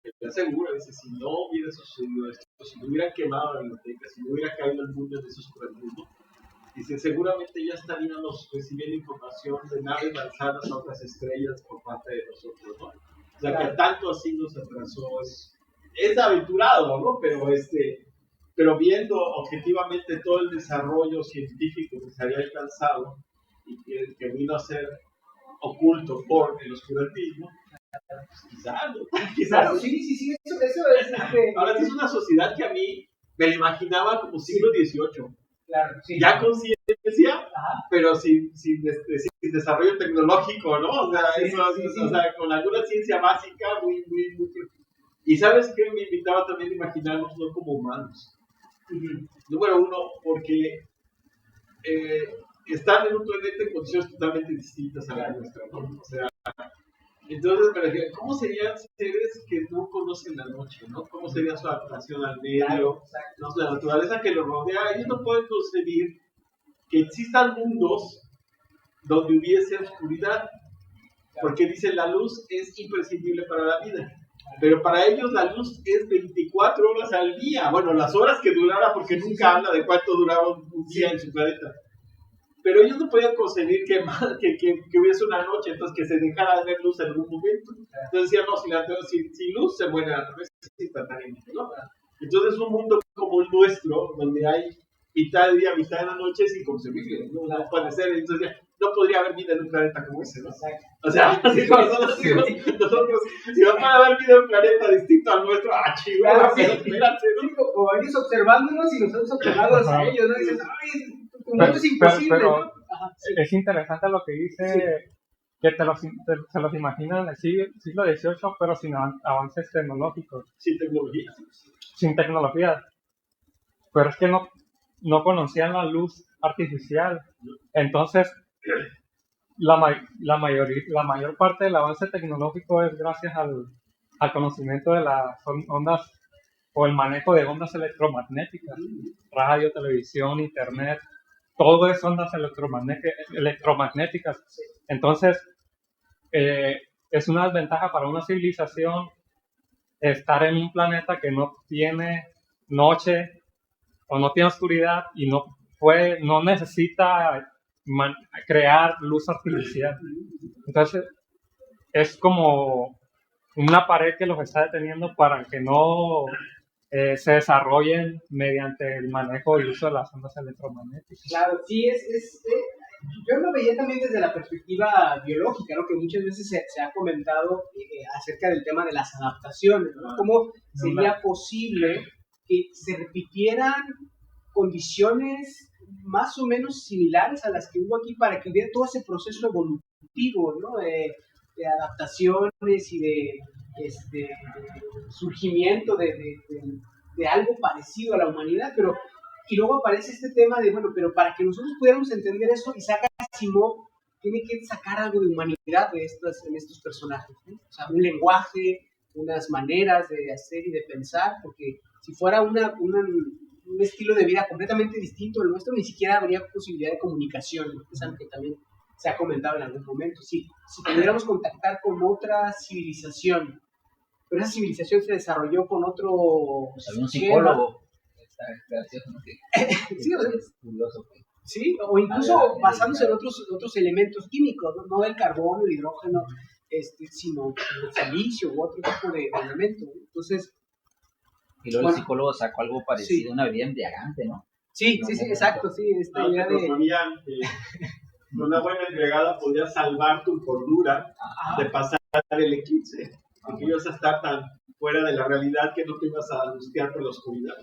él asegura, dice, si no hubiera sucedido esto, si no hubiera quemado la biblioteca, si no hubiera caído el mundo en esos mundo, dice, seguramente ya estaríamos recibiendo información de naves lanzadas a otras estrellas por parte de nosotros, ¿no? O sea, que tanto así nos atrasó. Es aventurado, ¿no? Pero viendo objetivamente todo el desarrollo científico que se había alcanzado y que vino a ser oculto por el oscurantismo, quizás. Sí, eso es... Ahora es una sociedad que a mí me la imaginaba como siglo XVIII. Claro, sí. Ya con ciencia, pero sin desarrollo tecnológico, ¿no? O sea, o sea, con alguna ciencia básica muy. Y ¿sabes qué? Me invitaba también a imaginarnos no como humanos. Número uno, porque están en un planeta en condiciones totalmente distintas a la nuestra, ¿no? O sea, entonces me refiero, ¿cómo serían seres que no conocen la noche, ¿no? ¿Cómo sería su adaptación al medio? ¿No? La naturaleza que los rodea. Ellos no pueden concebir que existan mundos donde hubiese oscuridad, porque dicen la luz es imprescindible para la vida. Pero para ellos la luz es 24 horas al día. Bueno, las horas que durara, porque nunca habla de cuánto duraba un día en su planeta. Pero ellos no podían concebir que hubiese una noche, entonces que se dejara de ver luz en algún momento. Entonces decían, no, si luz se muere la naturaleza instantáneamente, ¿no? Entonces un mundo como el nuestro, donde hay mitad de día, mitad de la noche, es inconcebible, no puede ser. Entonces no podría haber vida en un planeta como ese, ¿no? O sea, si nosotros si no puede haber vida en un planeta distinto al nuestro, chihuahua, pero espérate, ¿no? O ellos observándonos y nosotros observándonos a ellos, ¿no? Y dices, ay, tu mundo es imposible, pero ¿no? es interesante lo que dice, que se los imaginan en el siglo XVIII, pero sin avances tecnológicos, Sin tecnología. sin tecnología. Pero es que no conocían la luz artificial. Entonces, la mayor parte del avance tecnológico es gracias al conocimiento de las ondas o el manejo de ondas electromagnéticas, radio, televisión, internet, todo es ondas electromagnéticas. Entonces, es una desventaja para una civilización estar en un planeta que no tiene noche o no tiene oscuridad y no necesita crear luz artificial. Entonces, es como una pared que los está deteniendo para que no se desarrollen mediante el manejo y uso de las ondas electromagnéticas. Claro, sí, yo lo veía también desde la perspectiva biológica, ¿no? Que muchas veces se ha comentado acerca del tema de las adaptaciones, ¿no? ¿Cómo sería posible que se repitieran condiciones más o menos similares a las que hubo aquí para que hubiera todo ese proceso evolutivo, ¿no? De adaptaciones y de surgimiento de algo parecido a la humanidad, y luego aparece este tema de, bueno, pero para que nosotros pudiéramos entender eso, Isaac Asimov tiene que sacar algo de humanidad en estos personajes, ¿no? O sea, un lenguaje, unas maneras de hacer y de pensar, porque si fuera un estilo de vida completamente distinto al nuestro, ni siquiera habría posibilidad de comunicación, ¿no? Es algo que también se ha comentado en algún momento. Si pudiéramos contactar con otra civilización, pero esa civilización se desarrolló con otro... Había un psicólogo. Está gracioso, ¿no? Sí, es curioso. Sí, o incluso basándose en otros elementos químicos, no del carbono, el hidrógeno, sino el silicio u otro tipo de elemento. Entonces, y luego el psicólogo sacó algo parecido, una bebida embriagante, ¿no? Sí, exacto, sí, esta idea de... Una buena embriagada podía salvar tu cordura de pasar el eclipse, porque ibas a estar tan fuera de la realidad que no te ibas a angustiar por la oscuridad.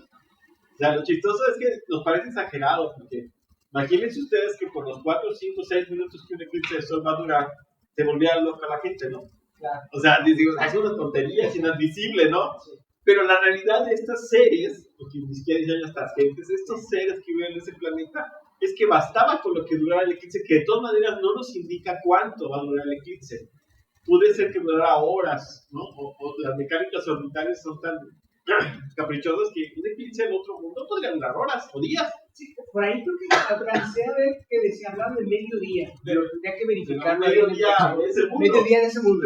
O sea, lo chistoso es que nos parece exagerado, porque imagínense ustedes que por los 4, 5, 6 minutos que un eclipse de sol va a durar, se volvía loca la gente, ¿no? Claro. O sea, digo, es una tontería, es inadmisible, ¿no? Sí. Pero la realidad de estas seres, porque ni siquiera dicen estas gentes, estos seres que viven en ese planeta, es que bastaba con lo que durara el eclipse, que de todas maneras no nos indica cuánto va a durar el eclipse. Puede ser que durara horas, ¿no? O las mecánicas orbitales son tan caprichosas que un eclipse en otro mundo podría durar horas o días. Sí, por ahí creo que alcancé a ver que se hablaba de mediodía, pero tendría que verificar. Mediodía de ese mundo. Mediodía de ese mundo.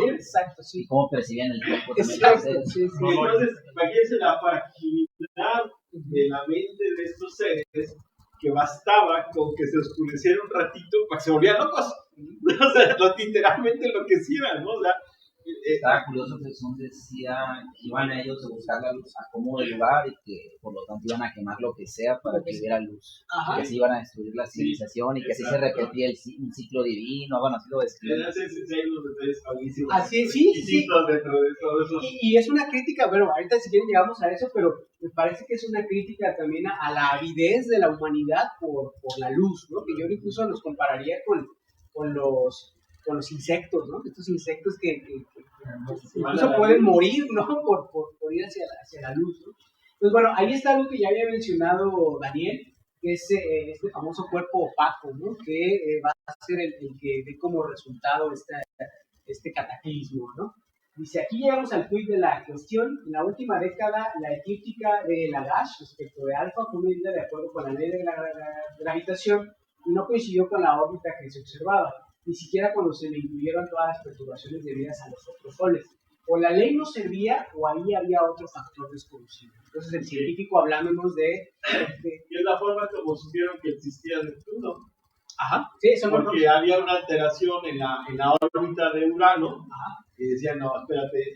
Exacto, sí. ¿Y cómo percibían el tiempo? Exacto, sí. Entonces, imagínense la fragilidad de la mente de estos seres, que bastaba con que se oscureciera un ratito para que se volvieran locos. O sea, literalmente enloquecieran, ¿no? O sea, estaba curioso que Sun decía que iban a ellos a buscar la luz a como de lugar y que por lo tanto iban a quemar lo que sea para que hubiera luz. Ajá. Que así iban a destruir la civilización y que así se repetía un ciclo divino. Bueno, así lo describen. Así, sí. Y es una crítica, bueno, ahorita si quieren llegamos a eso, pero me parece que es una crítica también a la avidez de la humanidad por la luz, ¿no? Que yo incluso los compararía con los insectos, ¿no? Estos insectos que incluso pueden morir, ¿no? Por ir hacia la luz, ¿no? Pues bueno, ahí está algo que ya había mencionado Daniel, que es este famoso cuerpo opaco, ¿no? Que va a ser el que dé como resultado este cataclismo, ¿no? Dice, aquí llegamos al quid de la cuestión. En la última década, la eclíptica de Lagache respecto de alfa fue medida de acuerdo con la ley de la gravitación y no coincidió con la órbita que se observaba, ni siquiera cuando se le incluyeron todas las perturbaciones debidas a los otros soles. o la ley no servía o ahí había otro factor desconocido. Entonces el científico hablándonos de Y es la forma como supieron que existía Neptuno. Ajá, sí, eso no. Porque había una alteración en la órbita de Urano. Ajá. Y decían, no, espérate,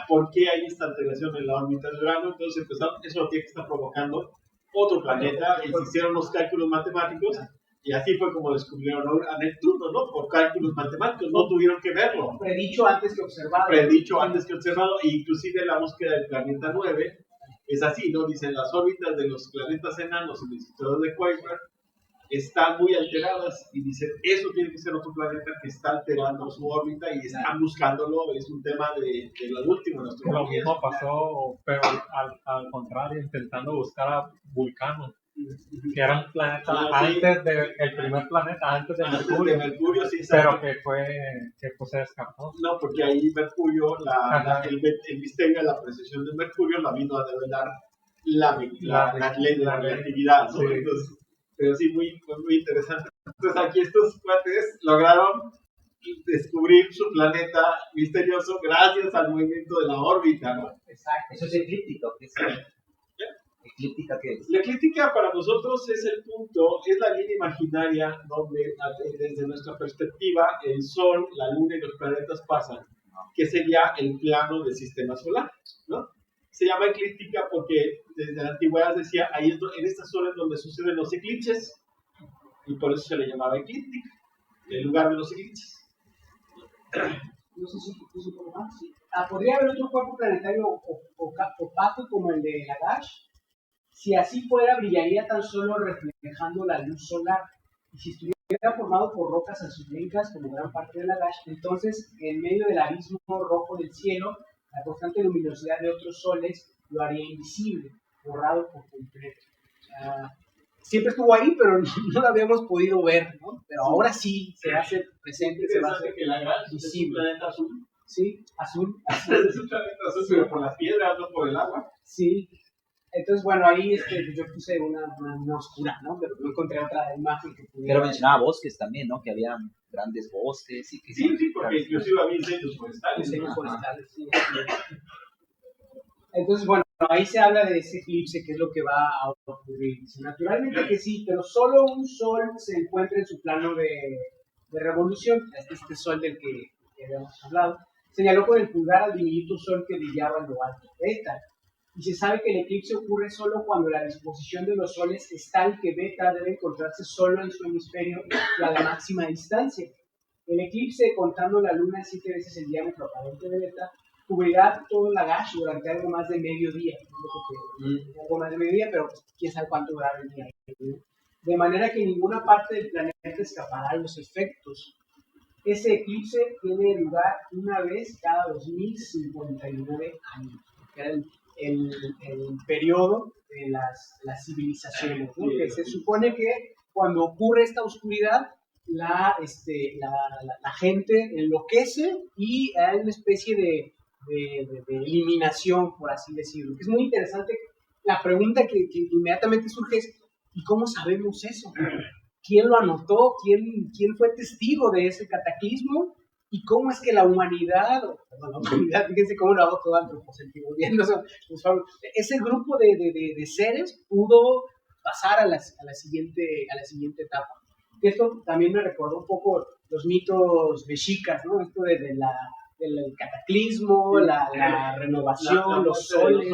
¿por qué hay esta alteración en la órbita de Urano? Entonces empezaron, eso es lo que está provocando otro planeta, y se hicieron los cálculos matemáticos, y así fue como descubrieron a Neptuno, ¿no? Por cálculos matemáticos, no tuvieron que verlo. Predicho antes que observado. Predicho antes que observado, e inclusive la búsqueda del planeta 9 es así, ¿no? Dicen, las órbitas de los planetas enanos en el sistema de Kuiper están muy alteradas, y dicen, eso tiene que ser otro planeta que está alterando su órbita, y están buscándolo. Es un tema de lo último de nuestro Lo mismo pasó, pero al contrario, intentando buscar a Vulcano, que era un planeta antes del primer planeta, antes de Mercurio, sí, pero que se descartó. No, porque ahí Mercurio, el misterio de la precesión de Mercurio la vino a develar la ley de la relatividad, ¿no? Sí. Entonces, pero sí, muy interesante. Entonces aquí estos cuates lograron descubrir su planeta misterioso gracias al movimiento de la órbita, ¿no? Exacto. Eso es eclíptico. ¿Eclíptica qué es? La eclíptica para nosotros es el punto, es la línea imaginaria donde desde nuestra perspectiva el Sol, la Luna y los planetas pasan, que sería el plano del sistema solar, ¿no? Se llama eclíptica porque desde la antigüedad decía, ahí en estas zonas donde suceden los eclipses, y por eso se le llamaba eclíptica, el lugar de los eclipses. No sé si puso un poco más. Sí. ¿Podría haber otro cuerpo planetario opaco como el de Lagash? Si así fuera, brillaría tan solo reflejando la luz solar. Y si estuviera formado por rocas azulencas como gran parte de Lagash, entonces en medio del abismo rojo del cielo, la constante luminosidad de otros soles lo haría invisible, borrado por completo. Siempre estuvo ahí, pero no lo habíamos podido ver, ¿no? Pero ahora sí se hace presente, se va a hacer que Lagash es un planeta azul. Sí, azul. Es un planeta azul, pero por las piedras, no por el agua. Sí. Entonces, bueno, ahí yo puse una oscura, ¿no? Pero no encontré otra imagen que pudiera... Pero mencionaba bosques también, ¿no? Que había grandes bosques y que... Sí, porque inclusive había incendios forestales. Incendios forestales, sí. Entonces, bueno, ahí se habla de ese eclipse, que es lo que va a ocurrir. Naturalmente que sí, pero solo un sol se encuentra en su plano de revolución, este sol del que habíamos hablado. Señaló con el pulgar al diminuto sol que brillaba en lo alto de Beta. Y se sabe que el eclipse ocurre solo cuando la disposición de los soles es tal que Beta debe encontrarse solo en su hemisferio y a la máxima distancia. El eclipse, contando la luna 7 veces el diámetro aparente de Beta, cubrirá todo Lagash durante algo más de medio día. Algo más de medio día, pero pues, quién sabe cuánto durará el día. De manera que ninguna parte del planeta escapará a los efectos. Ese eclipse tiene lugar una vez cada 2059 años. Que era el periodo de las civilizaciones, ¿no? Que se supone que cuando ocurre esta oscuridad, la gente enloquece y hay una especie de eliminación, por así decirlo. Es muy interesante. La pregunta que inmediatamente surge es, ¿y cómo sabemos eso? ¿Quién lo anotó? ¿Quién fue testigo de ese cataclismo? ¿Y cómo es que la humanidad, fíjense cómo lo hago todo antropocéntrico, viendo ese grupo de seres pudo pasar a la siguiente etapa? Esto también me recordó un poco los mitos mexicas, ¿no? Esto del cataclismo, la renovación, los soles.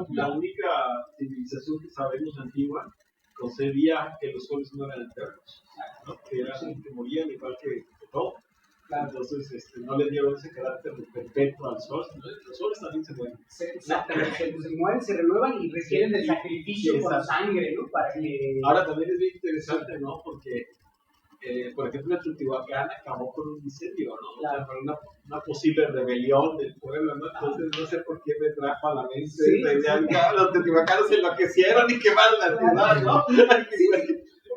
La única civilización que sabemos antigua concebía que los soles no eran eternos, ¿no? Que morían igual que todo. Entonces no le dieron ese carácter de perpetuo al sol. Los soles también se mueren. Exactamente, se mueren, se renuevan y requieren del sacrificio con sangre, ¿no? Para que... Ahora también es bien interesante, ¿no? Porque, por ejemplo, Teotihuacán acabó con un incendio, ¿no? Claro. Una posible rebelión del pueblo, ¿no? Entonces no sé por qué me trajo a la mente la idea de que los teotihuacanos se enloquecieron y quemaron la ciudad, ¿no?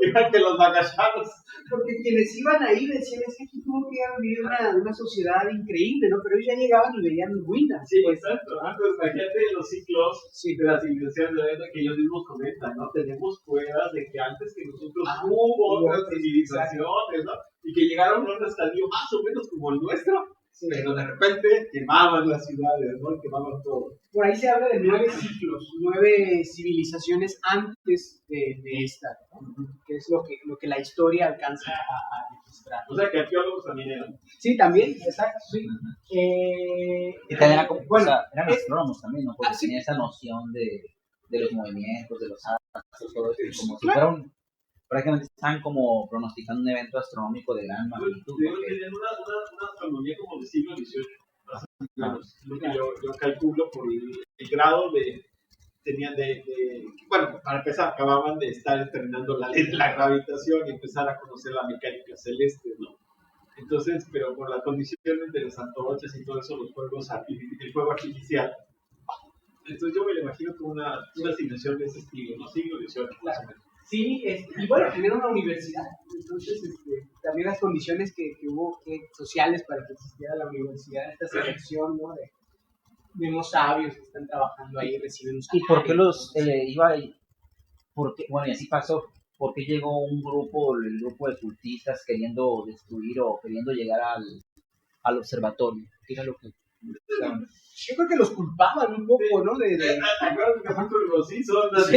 Igual que los magashanos. Porque quienes iban ahí decían, es que aquí tuvo que haber vivido una sociedad increíble, ¿no? Pero ellos ya llegaban y veían ruinas. Sí, pues, exacto. Entonces, imagínate los ciclos de las civilizaciones de la que ellos mismos comentan, ¿no? Tenemos pruebas de que antes que nosotros hubo otras civilizaciones, ¿no? Y que llegaron a un estadio más o menos como el nuestro, Sí. Pero de repente quemaban las ciudades, ¿no? Quemaban todo. Por ahí se habla de 9 ciclos, 9 civilizaciones antes de esta, ¿no? Que es lo que la historia alcanza a registrar. O sea que arqueólogos también eran. Sí, también, exacto, sí. Y también era como, bueno, o sea, eran astrónomos también, ¿no? Porque sí. tenía esa noción de los movimientos, de los astros, todo eso, como si fuera prácticamente están como pronosticando un evento astronómico de gran magnitud. Tenían una astronomía como del siglo XVIII, más o menos. Lo que yo calculo por el grado tenían bueno, para empezar, acababan de estar terminando la ley de la gravitación y empezar a conocer la mecánica celeste, ¿no? Entonces, pero por las condiciones de las antorchas y todo eso, el fuego artificial. Entonces yo me lo imagino como una asignación de ese estilo, ¿no? Siglo XVIII, más o menos. Sí, y bueno, tener una universidad. Entonces, también las condiciones que hubo sociales para que existiera la universidad, esta selección, ¿no? De unos sabios que están trabajando ahí, reciben un salario. ¿Y por qué bueno, y así pasó? ¿Por qué llegó el grupo de cultistas queriendo destruir o queriendo llegar al observatorio? ¿Qué era lo que buscaban? Yo creo que los culpaban un poco, ¿no? ¿Te acuerdas que fue con los Simpsons? Sí.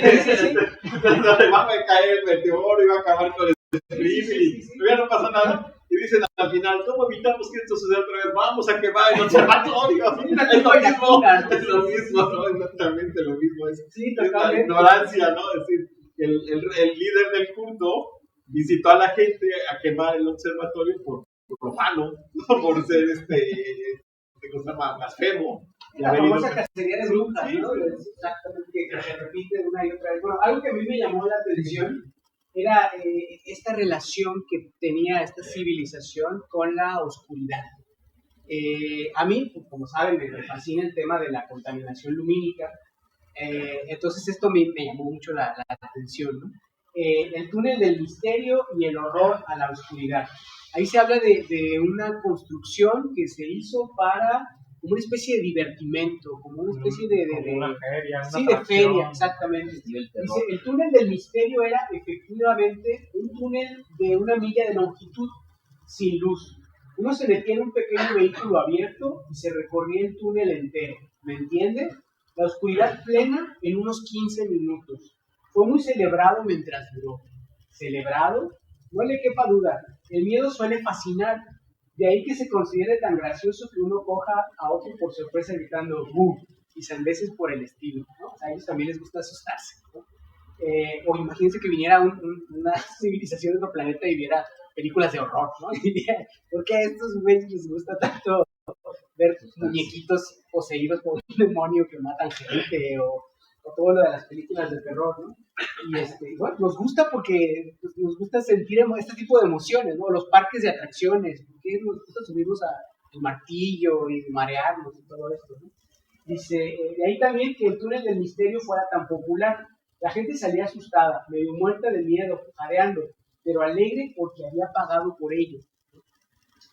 Donde va a caer el meteoro y va a acabar con el Springfield y todavía no pasa nada. Y dicen al final, ¿cómo evitamos que esto suceda otra vez? Vamos a quemar el observatorio. Es lo mismo, ¿no? Exactamente lo mismo. Es la ignorancia, ¿no? Es decir, el líder del culto incitó a la gente a quemar el observatorio por profano, por ser cosa más blasfemo. La famosa cacería de brujas, ¿no? Es exactamente que se repite una y otra vez. Bueno, algo que a mí me llamó la atención era esta relación que tenía esta civilización con la oscuridad. A mí, como saben, me fascina el tema de la contaminación lumínica. Entonces esto me llamó mucho la atención, ¿no? El túnel del misterio y el horror a la oscuridad. Ahí se habla de una construcción que se hizo para como una especie de divertimento, como una especie de una feria, sí, de feria, exactamente. Dice, el túnel del misterio era efectivamente un túnel de 1 milla de longitud, sin luz. Uno se metía en un pequeño vehículo abierto y se recorría el túnel entero, ¿me entiende? La oscuridad plena en unos 15 minutos. Fue muy celebrado mientras duró. ¿Celebrado? No le quepa duda. El miedo suele fascinar. De ahí que se considere tan gracioso que uno coja a otro por sorpresa gritando ¡buh! Y sandeces por el estilo, ¿no? A ellos también les gusta asustarse, ¿no? O imagínense que viniera una civilización de otro planeta y viera películas de horror, ¿no? Y diría, ¿por qué a estos güeyes les gusta tanto ver muñequitos poseídos por un demonio que matan gente o todo lo de las películas de terror, ¿no? Y bueno, nos gusta porque nos gusta sentir este tipo de emociones, ¿no? Los parques de atracciones, porque nos gusta subirnos al martillo y marearnos y todo esto, ¿no? Dice, de ahí también que el túnel del misterio fuera tan popular. La gente salía asustada, medio muerta de miedo, jadeando, pero alegre porque había pagado por ello.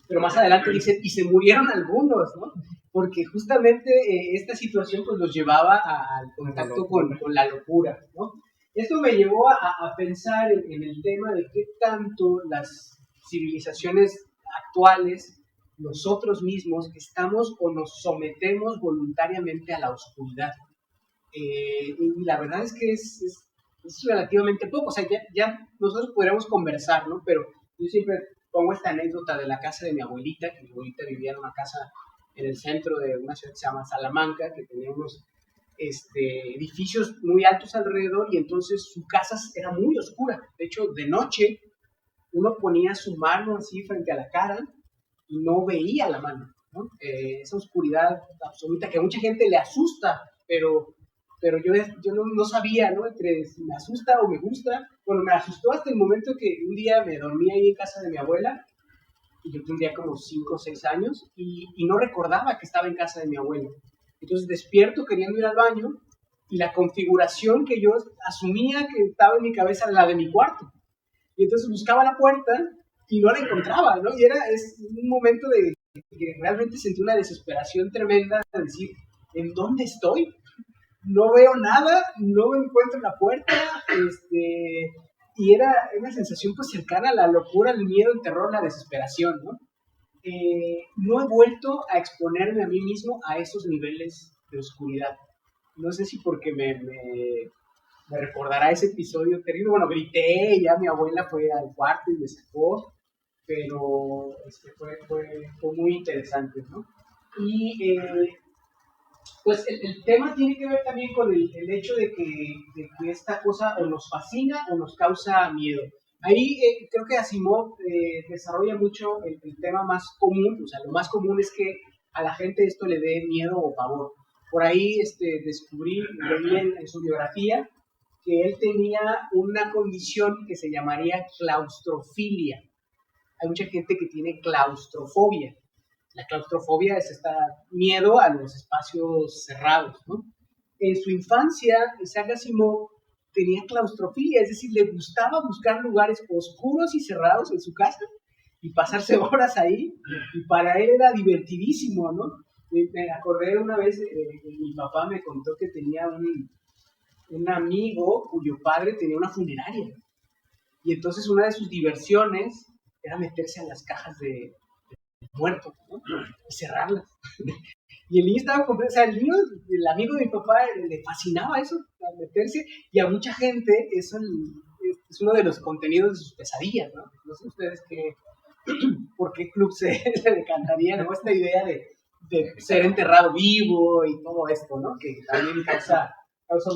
Pero más adelante dice, y se murieron algunos, ¿no? Porque justamente esta situación pues los llevaba al contacto con la locura, ¿no? Esto me llevó a pensar en el tema de qué tanto las civilizaciones actuales, nosotros mismos, estamos o nos sometemos voluntariamente a la oscuridad. Y la verdad es que es relativamente poco. O sea, ya nosotros podríamos conversar, ¿no? Pero yo siempre pongo esta anécdota de la casa de mi abuelita, que mi abuelita vivía en una casa en el centro de una ciudad que se llama Salamanca, que tenía unos edificios muy altos alrededor, y entonces su casa era muy oscura. De hecho, de noche uno ponía su mano así frente a la cara y no veía la mano, ¿no? Esa oscuridad absoluta que a mucha gente le asusta, pero yo no sabía, ¿no? Entre si me asusta o me gusta. Bueno, me asustó hasta el momento que un día me dormí ahí en casa de mi abuela, y yo tendría como 5 o 6 años, y no recordaba que estaba en casa de mi abuela. Entonces despierto queriendo ir al baño, y la configuración que yo asumía que estaba en mi cabeza era la de mi cuarto. Y entonces buscaba la puerta y no la encontraba, ¿no? Y es un momento de que realmente sentí una desesperación tremenda de decir, ¿en dónde estoy? No veo nada, no encuentro la puerta, y era una sensación pues cercana a la locura, el miedo, el terror, la desesperación, ¿no? no he vuelto a exponerme a mí mismo a esos niveles de oscuridad. No sé si porque me recordará ese episodio terrible. Bueno, grité, ya mi abuela fue al cuarto y me sacó, pero fue muy interesante, ¿no? Y pues el tema tiene que ver también con el hecho de que esta cosa o nos fascina o nos causa miedo. Ahí creo que Asimov desarrolla mucho el tema más común, o sea, lo más común es que a la gente esto le dé miedo o pavor. Por ahí descubrí, leí en su biografía, que él tenía una condición que se llamaría claustrofilia. Hay mucha gente que tiene claustrofobia. La claustrofobia es este miedo a los espacios cerrados, ¿no? En su infancia, Isaac Asimov tenía claustrofilia, es decir, le gustaba buscar lugares oscuros y cerrados en su casa y pasarse horas ahí, y para él era divertidísimo, ¿no? Me acordé una vez, mi papá me contó que tenía un amigo cuyo padre tenía una funeraria, y entonces una de sus diversiones era meterse a las cajas de muertos, ¿no? Y cerrarlas. Y el niño estaba completo, o sea, el amigo de mi papá le fascinaba eso, meterse, y a mucha gente eso es uno de los contenidos de sus pesadillas, ¿no? No sé ustedes por qué club se decantaría, ¿no? Esta idea de ser enterrado vivo y todo esto, ¿no? Que también causa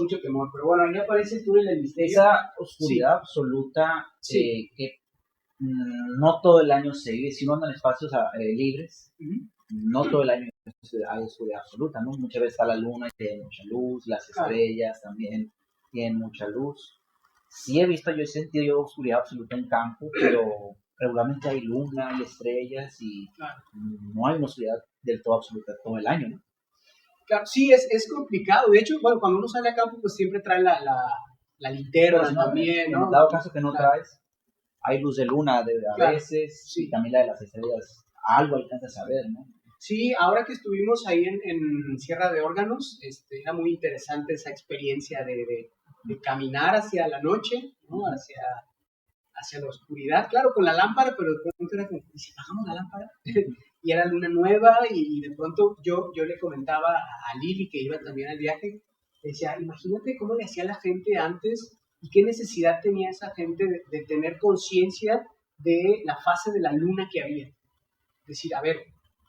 mucho temor. Pero bueno, ahí aparece el túnel del misterio. Esa oscuridad absoluta que no todo el año se vive, si uno anda en espacios libres, no todo el año hay oscuridad absoluta, ¿no? Muchas veces está la luna y tiene mucha luz, las estrellas también tienen mucha luz. Sí he sentido oscuridad absoluta en campo, pero regularmente hay luna, hay estrellas y no hay una oscuridad del todo absoluta todo el año, ¿no? Claro, sí, es complicado. De hecho, bueno, cuando uno sale a campo, pues siempre trae la linterna pues también, ¿no? En dado caso que no traes, hay luz de luna a veces, y también la de las estrellas, algo alcanzas a ver, ¿no? Sí, ahora que estuvimos ahí en Sierra de Órganos, era muy interesante esa experiencia de caminar hacia la noche, ¿no? Hacia la oscuridad, claro, con la lámpara, pero de pronto era como, ¿y si apagamos la lámpara? Y era luna nueva, y de pronto yo le comentaba a Lili, que iba también al viaje, decía, imagínate cómo le hacía la gente antes y qué necesidad tenía esa gente de tener conciencia de la fase de la luna que había. Decir, a ver,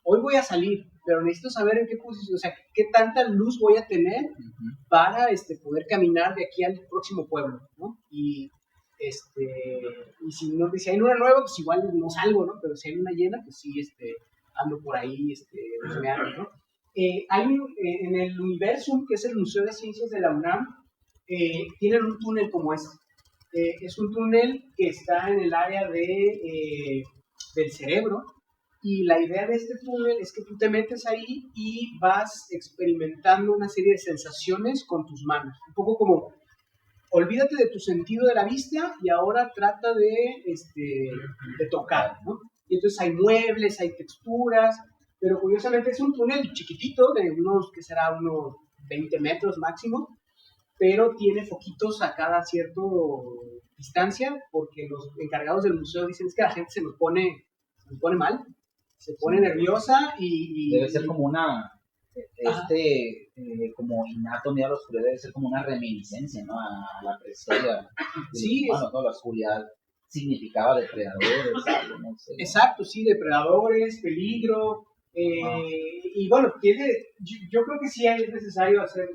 hoy voy a salir, pero necesito saber en qué posición, o sea, qué tanta luz voy a tener para poder caminar de aquí al próximo pueblo, ¿no? Y si hay luna nueva, pues igual no salgo, ¿no? Pero si hay luna llena, pues sí, ando por ahí, husmeando, ¿no? Hay en el Universum, que es el Museo de Ciencias de la UNAM, tienen un túnel como este. Es un túnel que está en el área del cerebro, y la idea de este túnel es que tú te metes ahí y vas experimentando una serie de sensaciones con tus manos. Un poco como, olvídate de tu sentido de la vista y ahora trata de tocar, ¿no? Y entonces hay muebles, hay texturas, pero curiosamente es un túnel chiquitito, de unos 20 metros máximo, pero tiene foquitos a cada cierta distancia, porque los encargados del museo dicen que la gente se nos pone mal, se pone nerviosa y debe ser como una como innato miedo a la oscuridad, debe ser como una reminiscencia, ¿no? A la presencia ¿no? La oscuridad significaba depredadores, algo, no sé. Exacto, sí, depredadores, peligro, y bueno, yo creo que sí es necesario hacer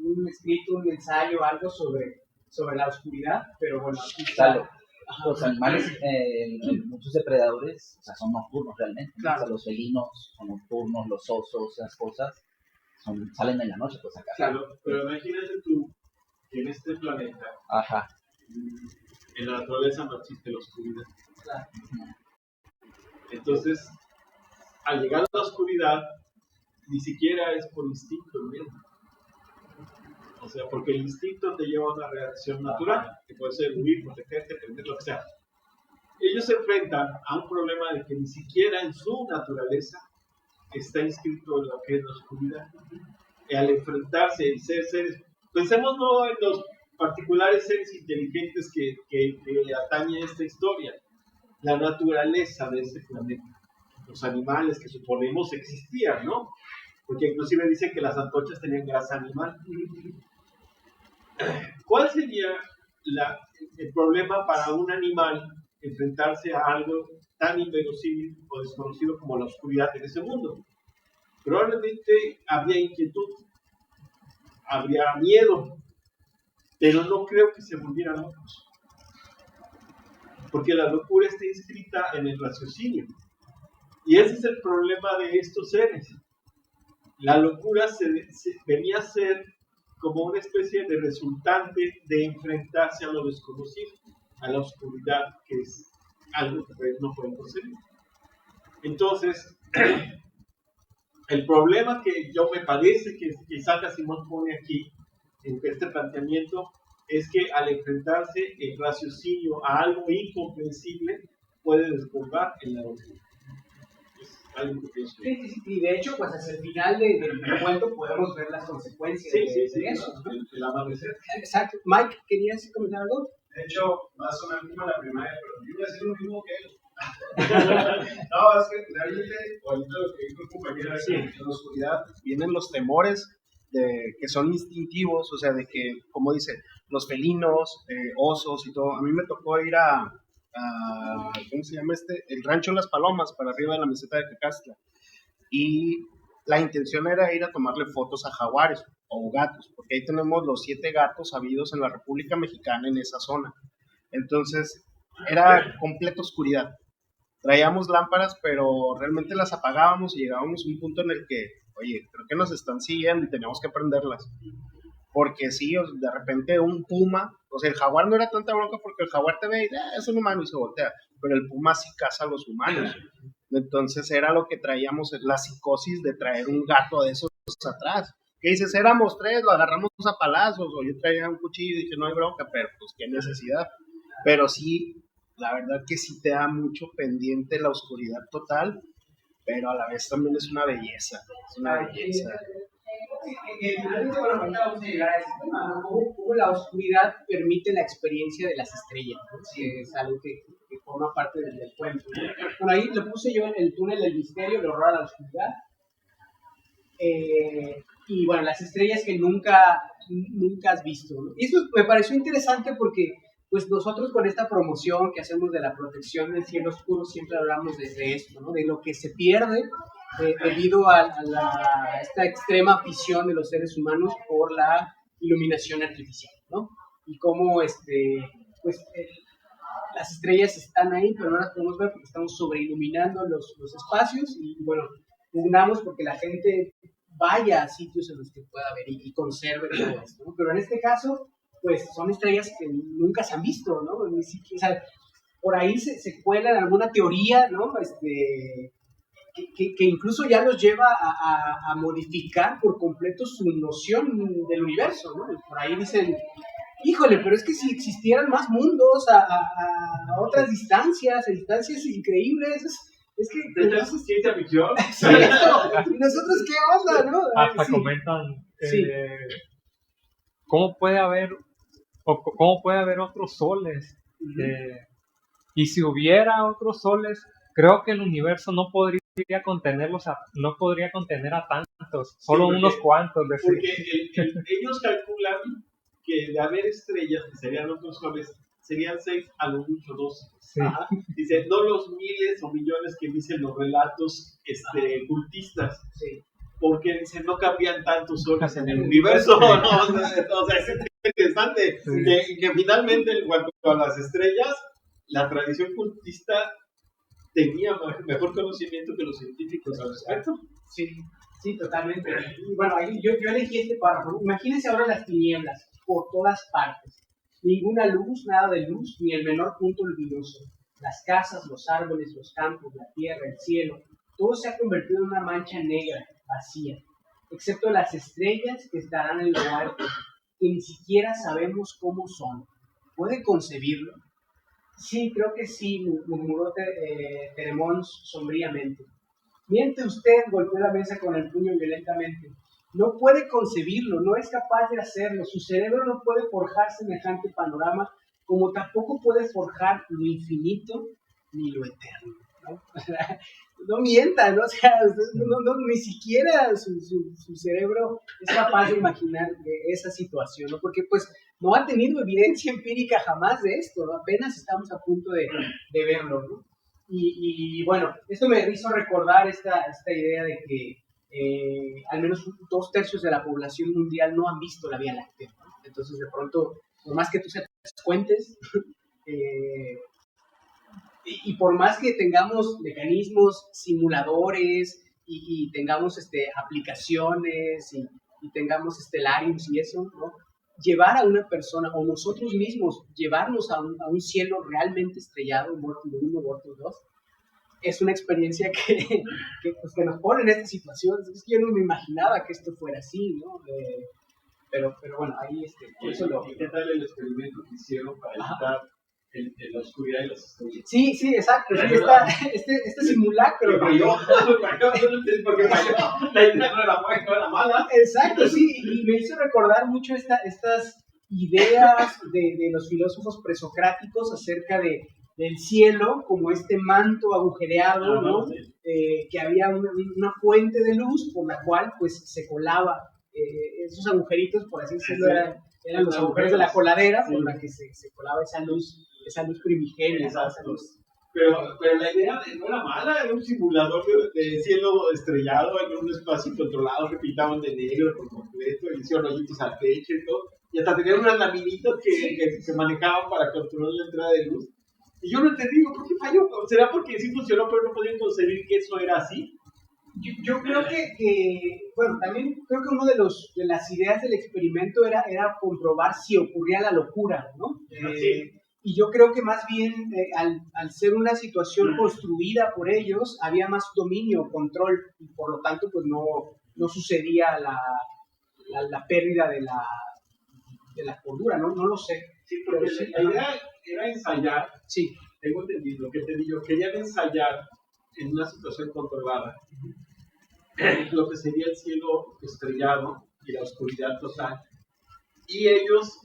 un escrito, un ensayo, algo sobre la oscuridad, pero bueno, aquí está. Los animales, muchos depredadores, o sea, son nocturnos realmente. Claro. O sea, los felinos son nocturnos, los osos, esas cosas, salen en la noche, pues acá. Claro, pero imagínate tú que en este planeta, en la naturaleza no existe la oscuridad. Claro. Entonces, al llegar a la oscuridad, ni siquiera es por instinto el miedo. O sea, porque el instinto te lleva a una reacción natural, que puede ser huir, protegerte, prender, lo que sea. Ellos se enfrentan a un problema de que ni siquiera en su naturaleza está inscrito en lo que es la oscuridad. Y al enfrentarse y ser seres, pensemos no en los particulares seres inteligentes que atañe esta historia, la naturaleza de este planeta. los animales que suponemos existían, ¿no? Porque inclusive dicen que las antorchas tenían grasa animal. ¿Cuál sería el problema para un animal enfrentarse a algo tan inverosímil o desconocido como la oscuridad en ese mundo? Probablemente habría inquietud, habría miedo, pero no creo que se volvieran locos. Porque la locura está inscrita en el raciocinio. Y ese es el problema de estos seres. La locura venía a ser como una especie de resultante de enfrentarse a lo desconocido, a la oscuridad, que es algo que no pueden conseguir. Entonces, el problema que yo me parece que Isaac Asimov pone aquí, en este planteamiento, es que al enfrentarse el raciocinio a algo incomprensible, puede desbordar en la locura. Es algo que pienso. Sí, y de hecho, pues hacia el final del cuento podemos ver las consecuencias de eso. El amanecer. Exacto. Mike, ¿querías comentar algo? De hecho, va a sonar como la primaria, pero yo voy a decir lo mismo que él. No, es que realmente, ahorita lo que dijo el compañero, es que en la oscuridad vienen los temores que son instintivos, o sea, de que, como dice, los felinos, osos y todo. A mí me tocó ir a ¿cómo se llama el rancho Las Palomas, para arriba de la meseta de Cacastla. Y la intención era ir a tomarle fotos a jaguares o gatos, porque ahí tenemos los 7 gatos habidos en la República Mexicana en esa zona. Entonces, era completa oscuridad. Traíamos lámparas, pero realmente las apagábamos y llegábamos a un punto en el que, oye, creo que nos están siguiendo y teníamos que prenderlas. Porque sí, de repente un puma, o sea, el jaguar no era tanta bronca porque el jaguar te ve y es un humano y se voltea, pero el puma sí caza a los humanos. Entonces era lo que traíamos, la psicosis de traer un gato de esos atrás. Que dices, éramos 3, lo agarramos a palazos, o yo traía un cuchillo y dije, no hay bronca, pero pues qué necesidad. Pero sí, la verdad que sí te da mucho pendiente la oscuridad total, pero a la vez también es una belleza, es una belleza. Cómo la oscuridad permite la experiencia de las estrellas, ¿no? Sí, es algo que forma parte del cuento, ¿no? Por ahí le puse yo en el túnel del misterio, el horror a la oscuridad. Y bueno, las estrellas que nunca has visto, ¿no? Y eso me pareció interesante porque pues nosotros con esta promoción que hacemos de la protección del cielo oscuro siempre hablamos de esto, ¿no? De lo que se pierde debido a esta extrema afición de los seres humanos por la iluminación artificial, ¿no? Y cómo las estrellas están ahí, pero no las podemos ver porque estamos sobreiluminando los espacios y bueno, pugnamos porque la gente vaya a sitios en los que pueda ver y conserve todo esto, ¿no? Pero en este caso, pues son estrellas que nunca se han visto, ¿no? O sea, por ahí se cuela en alguna teoría, ¿no? Que incluso ya los lleva a modificar por completo su noción del universo, ¿no? Por ahí dicen, híjole, pero es que si existieran más mundos a otras distancias, a distancias increíbles, es que... ¿Pero eso es ciencia ficción? Sí, ¿y nosotros qué onda, no? Hasta sí. comentan, Sí. ¿cómo puede haber otros soles? Y si hubiera otros soles, creo que el universo no podría contener a tantos, solo porque, unos cuantos. Porque ellos calculan que de haber estrellas, que serían otros soles, serían 6, a lo mucho 12. Sí. Dice, no los miles o millones que dicen los relatos cultistas. Sí. Porque dicen, no cabían tantos soles en el universo. ¿No? O sea, es interesante que finalmente, en cuanto a las estrellas, la tradición cultista tenía mejor conocimiento que los científicos al respecto. Sí, totalmente. Y bueno, ahí yo elegí este párrafo. Imagínense ahora las tinieblas por todas partes. Ninguna luz, nada de luz, ni el menor punto luminoso. Las casas, los árboles, los campos, la tierra, el cielo, todo se ha convertido en una mancha negra, vacía, excepto las estrellas que estarán en lo alto, que ni siquiera sabemos cómo son. ¿Puede concebirlo? Sí, creo que sí, murmuró Teremons sombríamente. Miente usted, golpeó la mesa con el puño violentamente. No puede concebirlo, no es capaz de hacerlo. Su cerebro no puede forjar semejante panorama, como tampoco puede forjar lo infinito ni lo eterno. ¿no? O sea, no mientan, ¿no? O sea, ni siquiera su cerebro es capaz de imaginar esa situación, ¿no? Porque pues no ha tenido evidencia empírica jamás de esto, ¿no? Apenas estamos a punto de verlo, ¿no? Y bueno, esto me hizo recordar esta idea de que al menos 2/3 de la población mundial no han visto la Vía Láctea, ¿no? Entonces de pronto, por más que tú sepas cuentes, y por más que tengamos mecanismos, simuladores y tengamos aplicaciones y tengamos Stellariums y eso, ¿no? Llevar a una persona o nosotros mismos llevarnos a un cielo realmente estrellado, Vortex 1, Vortex 2, es una experiencia que nos pone en esta situación. Es que yo no me imaginaba que esto fuera así, ¿no? Pero bueno, ahí por eso ¿Y qué tal el experimento que hicieron para evitar la oscuridad y las estrellas? Sí, exacto. Sí, este simulacro. Porque la idea no era mala. Exacto, sí, y me hizo recordar mucho estas ideas de los filósofos presocráticos acerca del cielo como este manto agujereado, ¿no? Sí. Que había una fuente de luz por la cual pues se colaba esos agujeritos, por así decirlo, eran los agujeros de la coladera, por la que se colaba esa luz primigenia. Esa luz. Pero la idea no era mala, era un simulador de cielo estrellado en un espacio controlado que pintaban de negro por completo, y hicieron hoyitos al techo y todo, y hasta tenían unas laminitas que manejaban para controlar la entrada de luz. Y yo no entendí, ¿por qué falló? ¿Será porque sí funcionó, pero no podían concebir que eso era así? Yo creo bueno, también creo que una de las ideas del experimento era comprobar si ocurría la locura, ¿no? Sí. Y yo creo que más bien, al ser una situación construida por ellos, había más dominio, control, y por lo tanto, pues no sucedía la pérdida de la cordura, ¿no? No lo sé. Sí, porque la idea era ensayar. Sí. Tengo entendido que querían ensayar en una situación controlada lo que sería el cielo estrellado y la oscuridad total. Y ellos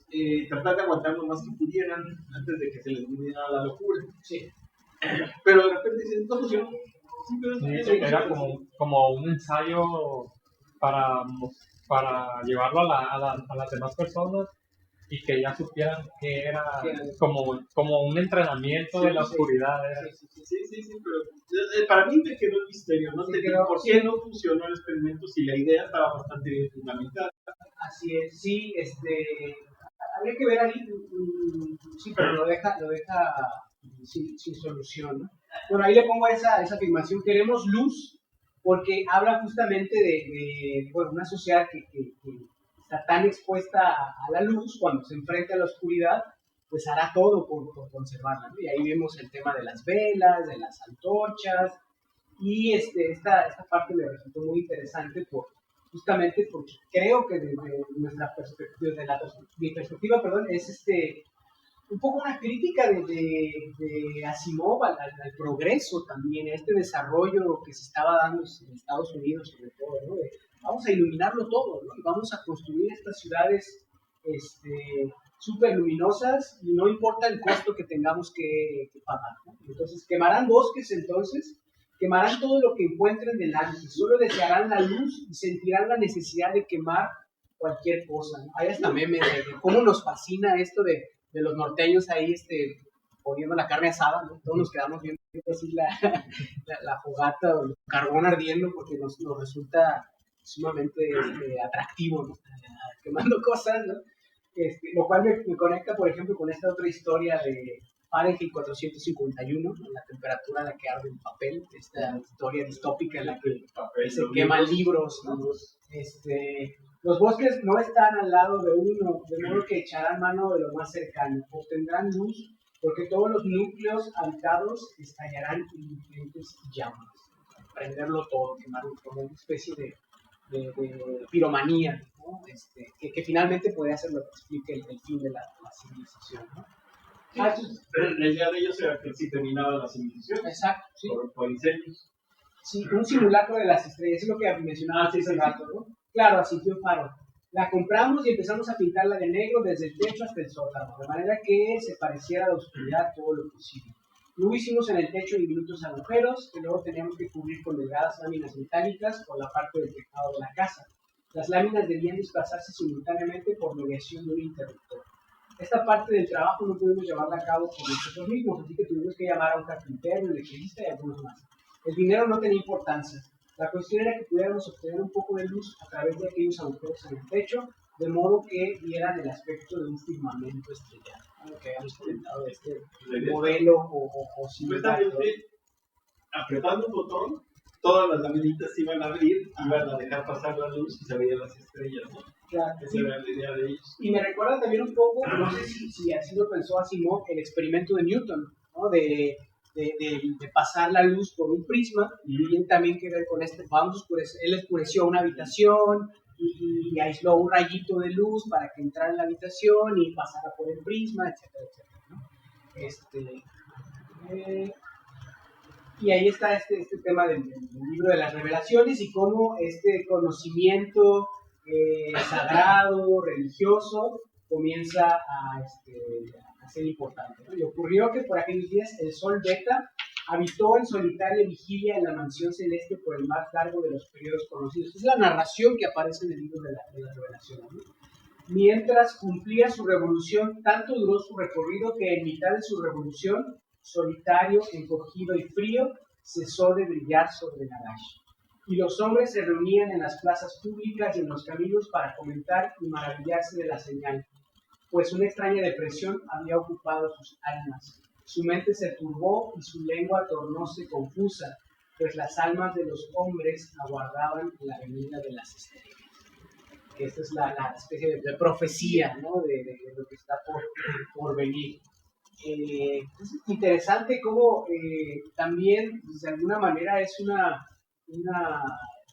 tratar de aguantar lo más que pudieran antes de que se les viniera la locura. Sí. Pero de repente dicen, no funcionó. Sí, era como un ensayo para llevarlo a las demás personas y que ya supieran que era como un entrenamiento de la oscuridad. Sí, pero para mí me quedó el misterio, ¿no? ¿Por qué no funcionó el experimento si la idea estaba bastante bien fundamentada? Así es, sí, habría que ver ahí, sí, pero lo deja sin solución, ¿no? Bueno, ahí le pongo esa afirmación, queremos luz, porque habla justamente de una sociedad que está tan expuesta a la luz, cuando se enfrenta a la oscuridad, pues hará todo por conservarla, ¿no? Y ahí vemos el tema de las velas, de las antorchas, y esta parte me resultó muy interesante justamente porque creo que desde mi perspectiva, es un poco una crítica de Asimov al progreso también, este desarrollo que se estaba dando en Estados Unidos sobre todo, ¿no? Vamos a iluminarlo todo, ¿no? Y vamos a construir estas ciudades súper luminosas y no importa el costo que tengamos que pagar, ¿no? Entonces quemarán bosques, quemarán todo lo que encuentren delante, solo desearán la luz y sentirán la necesidad de quemar cualquier cosa, ¿no? Hay hasta memes de cómo nos fascina esto de los norteños ahí poniendo la carne asada, ¿no? Todos nos quedamos viendo así la fogata o el carbón ardiendo porque nos resulta sumamente atractivo, ¿no? Quemando cosas, ¿no? Lo cual me conecta, por ejemplo, con esta otra historia de Fahrenheit 451, ¿no? La temperatura a la que arde el papel, esta historia distópica en la que se queman libros, ¿no? Los bosques no están al lado de uno, de modo que echarán mano de lo más cercano, obtendrán luz, porque todos los núcleos habitados estallarán en diferentes llamas. Prenderlo todo, quemarlo como una especie de piromanía, ¿no? Que finalmente podría ser lo que explique el fin de la civilización, ¿no? Pero la idea de ellos era que sí terminaba la civilización. Exacto, sí. Por incendios. Sí, un simulacro de las estrellas, es lo que mencionaba hace rato, ¿no? Claro, así fue un faro. La compramos y empezamos a pintarla de negro desde el techo hasta el sótano, de manera que se pareciera a la oscuridad todo lo posible. Luego hicimos en el techo diminutos agujeros que luego teníamos que cubrir con delgadas láminas metálicas por la parte del tejado de la casa. Las láminas debían desplazarse simultáneamente por mediación de un interruptor. Esta parte del trabajo no pudimos llevarla a cabo por nosotros mismos, así que tuvimos que llamar a un carpintero, un electricista y algunos más. El dinero no tenía importancia. La cuestión era que pudiéramos obtener un poco de luz a través de aquellos agujeros en el techo, de modo que dieran el aspecto de un firmamento estrellado, lo que habíamos comentado de este modelo o similar. Supuestamente, apretando un botón, todas las laminitas se iban a abrir, iban a dejar pasar la luz y se veían las estrellas, ¿no? Claro. Esa era la idea de ellos. Y me recuerda también un poco, no sé si así lo pensó Asimov, el experimento de Newton, ¿no? De pasar la luz por un prisma, y tiene también que ver con este, él oscureció una habitación y aisló un rayito de luz para que entrara en la habitación y pasara por el prisma, etcétera, etcétera, ¿no? Y ahí está este tema del libro de las revelaciones y cómo este conocimiento sagrado, religioso, comienza a ser importante, ¿no? Y ocurrió que por aquellos días el sol Beta habitó en solitaria vigilia en la mansión celeste por el más largo de los periodos conocidos. Es la narración que aparece en el libro de las revelaciones, ¿no? Mientras cumplía su revolución, tanto duró su recorrido que en mitad de su revolución, solitario, encogido y frío, cesó de brillar sobre Nagash. Y los hombres se reunían en las plazas públicas y en los caminos para comentar y maravillarse de la señal, pues una extraña depresión había ocupado sus almas. Su mente se turbó y su lengua tornóse confusa, pues las almas de los hombres aguardaban la venida de las estrellas. Que esta es la especie de profecía, ¿no? de lo que está por venir. Es interesante cómo también, de alguna manera, es una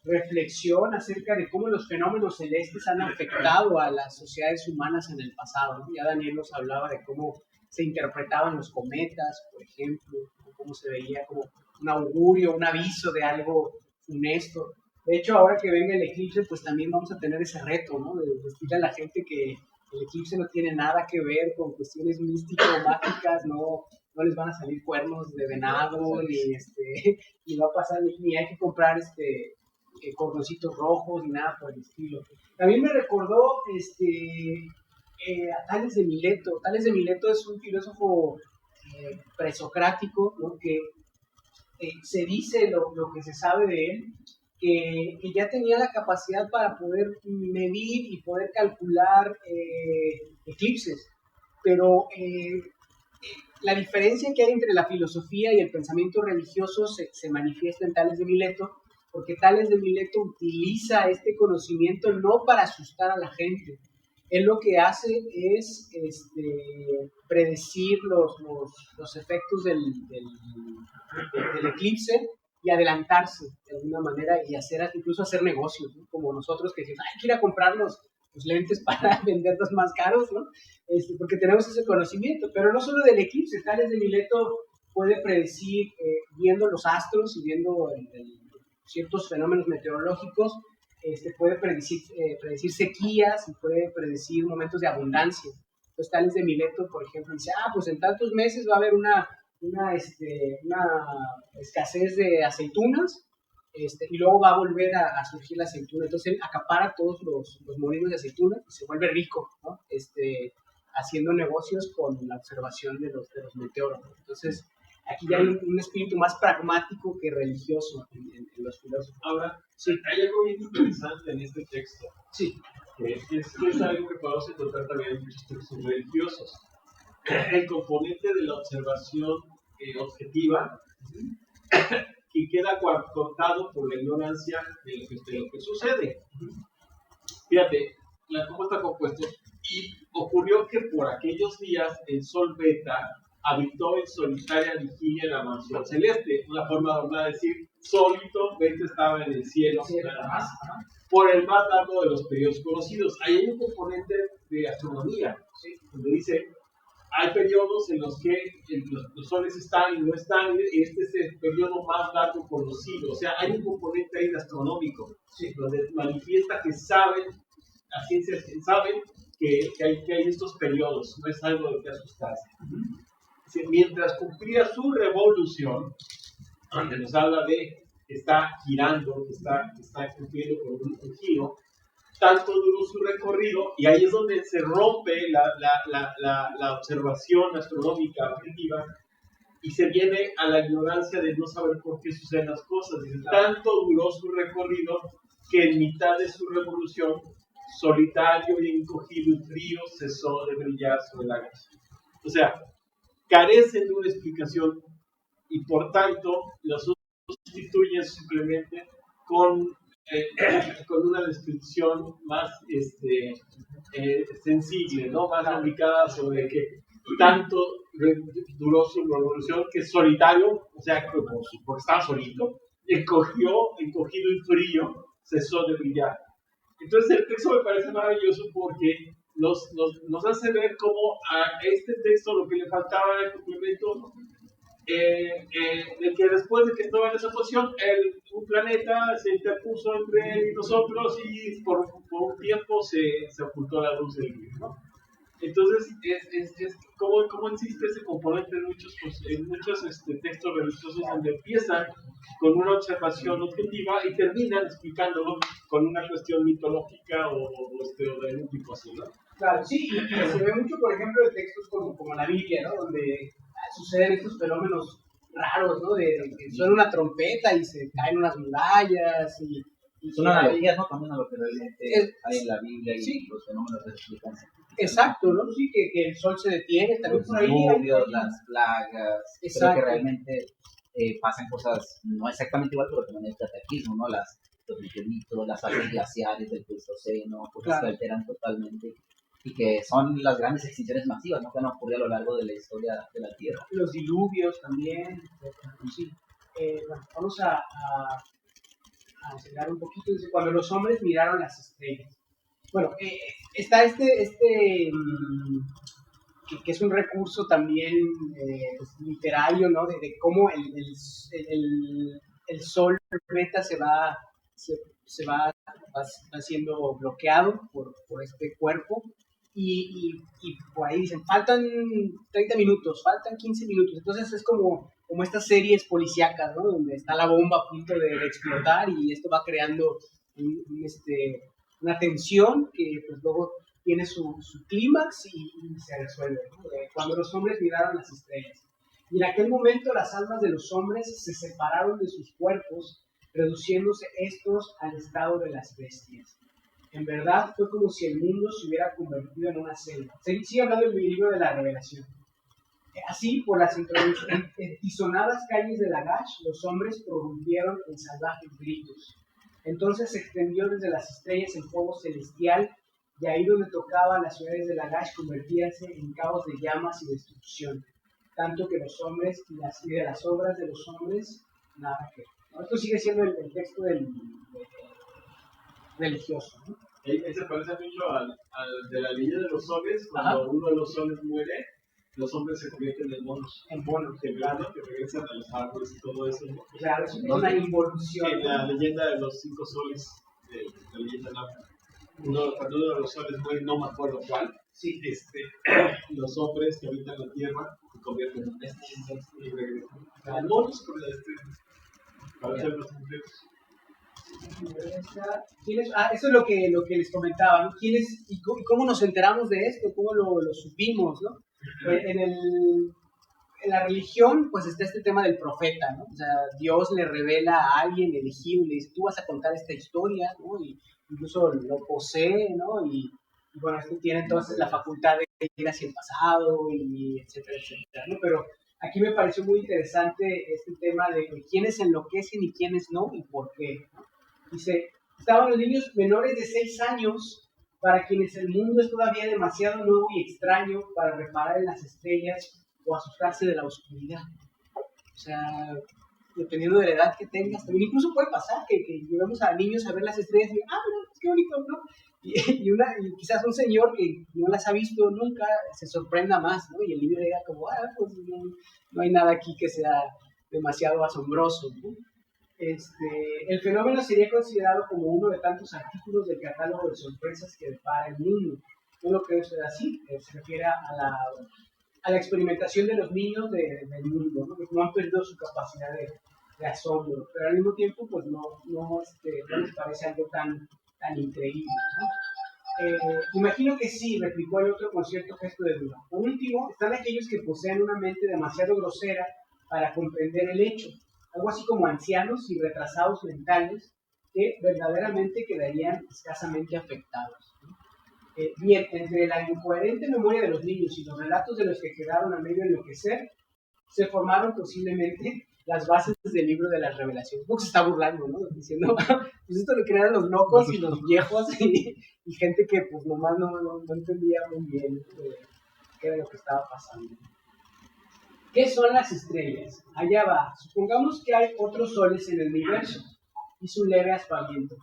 reflexión acerca de cómo los fenómenos celestes han afectado a las sociedades humanas en el pasado, ¿no? Ya Daniel nos hablaba de cómo se interpretaban los cometas, por ejemplo, cómo se veía como un augurio, un aviso de algo funesto. De hecho, ahora que venga el eclipse, pues también vamos a tener ese reto, ¿no? De decirle a la gente que el eclipse no tiene nada que ver con cuestiones místicas o mágicas, no les van a salir cuernos de venado, ni va a pasar, ni hay que comprar cordoncitos rojos, ni nada por el estilo. También me recordó a Tales de Mileto. Tales de Mileto es un filósofo presocrático, ¿no? Que se dice lo que se sabe de él, que ya tenía la capacidad para poder medir y poder calcular eclipses, pero la diferencia que hay entre la filosofía y el pensamiento religioso se manifiesta en Tales de Mileto, porque Tales de Mileto utiliza este conocimiento no para asustar a la gente. Él lo que hace es predecir los efectos del eclipse y adelantarse de alguna manera y incluso hacer negocios, ¿no? Como nosotros que decimos, hay que ir a comprar los lentes para venderlos más caros, ¿no? Porque tenemos ese conocimiento, pero no solo del eclipse. Tales de Mileto puede predecir, viendo los astros y viendo ciertos fenómenos meteorológicos, puede predecir sequías y puede predecir momentos de abundancia. Entonces, Tales de Mileto, por ejemplo, dice, pues en tantos meses va a haber una escasez de aceitunas, y luego va a volver a surgir la aceituna. Entonces él acapara todos los molinos de aceituna y se vuelve rico, ¿no? Haciendo negocios con la observación de los meteoros. Entonces aquí ya hay un espíritu más pragmático que religioso en los filósofos. Ahora, sí, hay algo bien interesante en este texto. Sí. Que es algo que podemos encontrar también en muchos textos religiosos. El componente de la observación objetiva que queda cortado por la ignorancia de lo que sucede. Fíjate, cómo está compuesto. Y ocurrió que por aquellos días el sol Beta habitó en solitaria vigilia en la mansión celeste. Una forma de decir, solito, Beta estaba en el cielo, nada más, por el más largo de los periodos conocidos. Ahí hay un componente de astronomía, ¿sí? Donde dice, hay periodos en los que los soles están y no están, y este es el periodo más largo conocido. O sea, hay un componente ahí astronómico, ¿sí? Donde manifiesta que saben, la ciencia saben que hay estos periodos, no es algo de que asustarse. mientras cumplía su revolución, donde nos habla de que está girando, que está cumpliendo con un giro, tanto duró su recorrido, y ahí es donde se rompe la observación astronómica objetiva, y se viene a la ignorancia de no saber por qué suceden las cosas. Dice, tanto duró su recorrido que en mitad de su revolución, solitario y encogido y frío, cesó de brillar sobre la galaxia. O sea, carecen de una explicación y por tanto lo sustituyen simplemente con una descripción más sensible, ¿no? Más ubicada sobre que tanto duró su revolución que solitario, o sea, porque estaba solito, encogido y frío, cesó de brillar. Entonces el texto me parece maravilloso porque nos hace ver cómo a este texto lo que le faltaba era el complemento de que después de que estaba en esa posición, un planeta se interpuso entre nosotros y por un tiempo se ocultó la luz del día, ¿no? Entonces, ¿cómo existe ese componente en muchos textos religiosos donde empiezan con una observación objetiva y terminan explicándolo con una cuestión mitológica o de un tipo así, ¿no? Claro, sí, y se ve mucho, por ejemplo, de textos como la Biblia, ¿no? Donde suceden estos fenómenos raros, ¿no? De que suena una trompeta y se caen unas murallas y son analogías, ¿no? También a lo que realmente hay en la Biblia y sí, los fenómenos que se explican. Exacto, ¿no? Sí, que el sol se detiene, también Los por ahí. diluvios, las plagas, creo que realmente pasan cosas no exactamente igual, pero también el cataclismo, ¿no? Los meteoritos, las fases glaciares del Pleistoceno, cosas que alteran totalmente y que son las grandes extinciones masivas, ¿no? Que han ocurrido a lo largo de la historia de la Tierra. Los diluvios también, sí. Bueno, vamos a acelerar un poquito. Dice, cuando los hombres miraron las estrellas. Bueno, está que es un recurso también literario, ¿no? De cómo el sol, el planeta, se va siendo bloqueado por este cuerpo. Y por ahí dicen, faltan 30 minutos, faltan 15 minutos. Entonces es como estas series policíacas, ¿no? Donde está la bomba a punto de explotar y esto va creando una tensión que pues luego tiene su clímax y se resuelve, ¿no? Cuando los hombres miraron las estrellas. Y en aquel momento las almas de los hombres se separaron de sus cuerpos, reduciéndose estos al estado de las bestias. En verdad fue como si el mundo se hubiera convertido en una selva. Sigue hablando el libro de la Revelación. Así, por las entizonadas calles de Lagash, los hombres prorrumpieron en salvajes gritos. Entonces se extendió desde las estrellas el fuego celestial, y ahí donde tocaban las ciudades de Lagash convertíanse en caos de llamas y destrucción. Tanto que los hombres y de las obras de los hombres, nada que. ¿No? Esto sigue siendo el texto del religioso, ¿no? Se parece mucho al de la línea de los soles, cuando uno de los soles muere, los hombres se convierten en monos. En monos. Temblando, que regresan a los árboles y todo eso, ¿no? Claro, es una involución. En la leyenda de los 5 soles, de la leyenda náutica, cuando uno de los soles muere, no me acuerdo cuál, sí, los hombres que habitan la tierra se convierten en bestias y regresan a monos con las estrellas, para ser más completos. Eso es lo que les comentaba, ¿no? ¿Quiénes y cómo nos enteramos de esto? ¿Cómo lo supimos, no? En la religión, pues está este tema del profeta, ¿no? O sea, Dios le revela a alguien elegido y le dice, tú vas a contar esta historia, ¿no? Y incluso lo posee, ¿no? Y bueno, esto tiene entonces la facultad de ir hacia el pasado y etcétera, etcétera, ¿no? Pero aquí me pareció muy interesante este tema de quiénes enloquecen y quiénes no y por qué, ¿no? Dice, estaban los niños menores de 6 años para quienes el mundo es todavía demasiado nuevo y extraño para reparar en las estrellas o asustarse de la oscuridad. O sea, dependiendo de la edad que tengas, también incluso puede pasar que llevemos a niños a ver las estrellas y digan, qué bonito, ¿no? Y quizás un señor que no las ha visto nunca se sorprenda más, ¿no? Y el niño diga como, pues no hay nada aquí que sea demasiado asombroso, ¿no? El fenómeno sería considerado como uno de tantos artículos del catálogo de sorpresas que depara el mundo. No lo creo ser así, se refiere a a la experimentación de los niños del mundo, ¿no? Que no han perdido su capacidad de asombro, pero al mismo tiempo pues no les parece algo tan increíble, ¿no? Imagino que sí, replicó el otro con cierto gesto de duda. Por último, están aquellos que poseen una mente demasiado grosera para comprender el hecho, algo así como ancianos y retrasados mentales que verdaderamente quedarían escasamente afectados, ¿no? Bien, entre la incoherente memoria de los niños y los relatos de los que quedaron a medio enloquecer, se formaron posiblemente las bases del libro de las revelaciones. Porque se está burlando, ¿no? Diciendo, pues esto lo crearon los locos y los viejos y gente que pues nomás no entendía muy bien qué era lo que estaba pasando. ¿Qué son las estrellas? Allá va. Supongamos que hay otros soles en el universo. Hizo un leve aspaviento.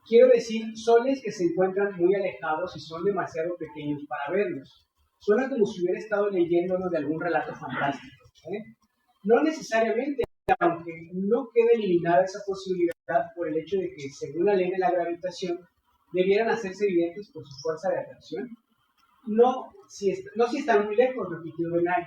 Quiero decir, soles que se encuentran muy alejados y son demasiado pequeños para verlos. Suena como si hubiera estado leyéndolo de algún relato fantástico, ¿eh? No necesariamente, aunque no quede eliminada esa posibilidad por el hecho de que, según la ley de la gravitación, debieran hacerse evidentes por su fuerza de atracción. No si están muy lejos, repitió Benay,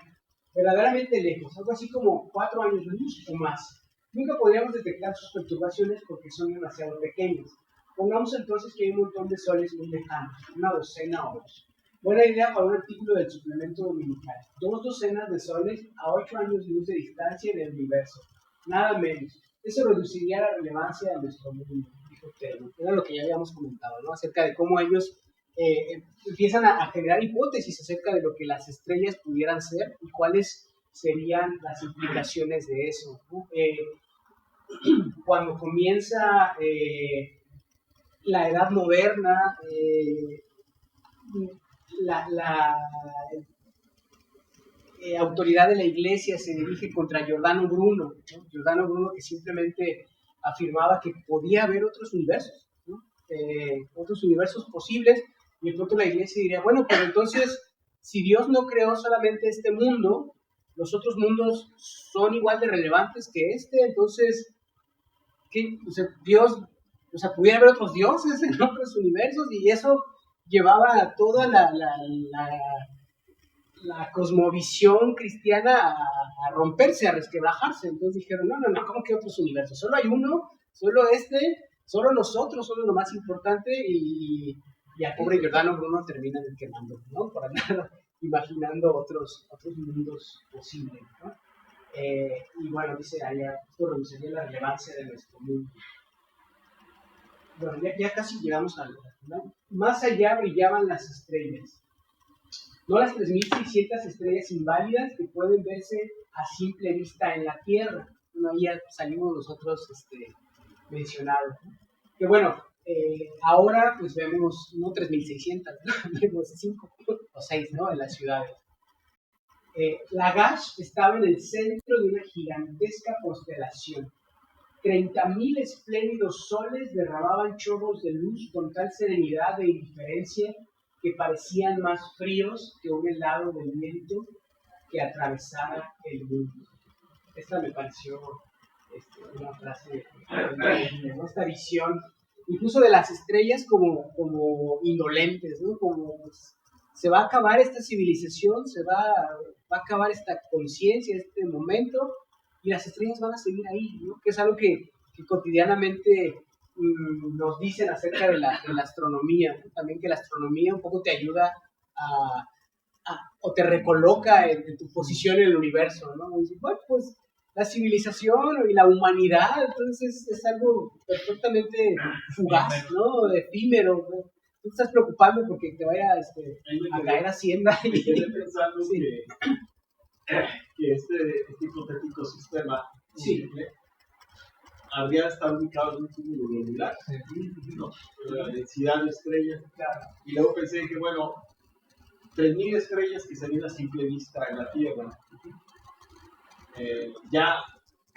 verdaderamente lejos, algo así como 4 años de luz o más. Nunca podríamos detectar sus perturbaciones porque son demasiado pequeños. Pongamos entonces que hay un montón de soles muy lejanos, una docena o dos. Buena idea para un artículo del suplemento dominical. 2 docenas de soles a 8 años de luz de distancia del universo. Nada menos. Eso reduciría la relevancia de nuestro mundo, dijo Taylor. Era lo que ya habíamos comentado, ¿no? Acerca de cómo ellos empiezan a generar hipótesis acerca de lo que las estrellas pudieran ser y cuáles serían las implicaciones de eso, ¿no? Cuando comienza la edad moderna, la autoridad de la iglesia se dirige contra Giordano Bruno, ¿no? Giordano Bruno, que simplemente afirmaba que podía haber otros universos, ¿no? Otros universos posibles, y de pronto la iglesia diría, bueno, pero entonces, si Dios no creó solamente este mundo, los otros mundos son igual de relevantes que este, entonces, ¿qué? O sea, Dios, o sea, pudiera haber otros dioses en otros universos, y eso llevaba a toda la cosmovisión cristiana a romperse, a resquebrajarse. Entonces dijeron, no, ¿cómo que otros universos? Solo hay uno, solo este, solo nosotros somos lo más importante, y al pobre Giordano Bruno termina quemando, ¿no? Por andar imaginando otros mundos posibles, ¿no? Y bueno, dice allá, esto reduciría la relevancia de nuestro mundo. Bueno, ya casi llegamos al final. Más allá brillaban las estrellas. No las 3.600 estrellas inválidas que pueden verse a simple vista en la Tierra. Bueno, ahí ya salimos nosotros mencionados, ¿no? Que bueno, ahora pues vemos no 3.600, ¿no? Vemos 5 o 6, ¿no? En las ciudades. Lagash estaba en el centro de una gigantesca constelación. 30.000 espléndidos soles derramaban chorros de luz con tal serenidad e indiferencia que parecían más fríos que un helado de viento que atravesara el mundo. Esta me pareció una frase increíble, ¿no? Esta visión, incluso de las estrellas como indolentes, ¿no? Como pues, se va a acabar esta civilización, se va a acabar esta conciencia, este momento, y las estrellas van a seguir ahí, ¿no? Que es algo que cotidianamente nos dicen acerca de la astronomía, ¿no? También que la astronomía un poco te ayuda o te recoloca en tu posición en el universo, ¿no? Y dices, bueno, pues la civilización y la humanidad, entonces es algo perfectamente fugaz, ¿no? Efímero, ¿no? Tú te estás preocupando porque te vaya a caer Hacienda. Me quedé pensando sí. que este hipotético sistema habría estado ubicado en un cúmulo globular, ¿no? La densidad de estrellas. Claro. Y luego pensé que, bueno, 3.000 estrellas que se ven a simple vista en la Tierra. Ya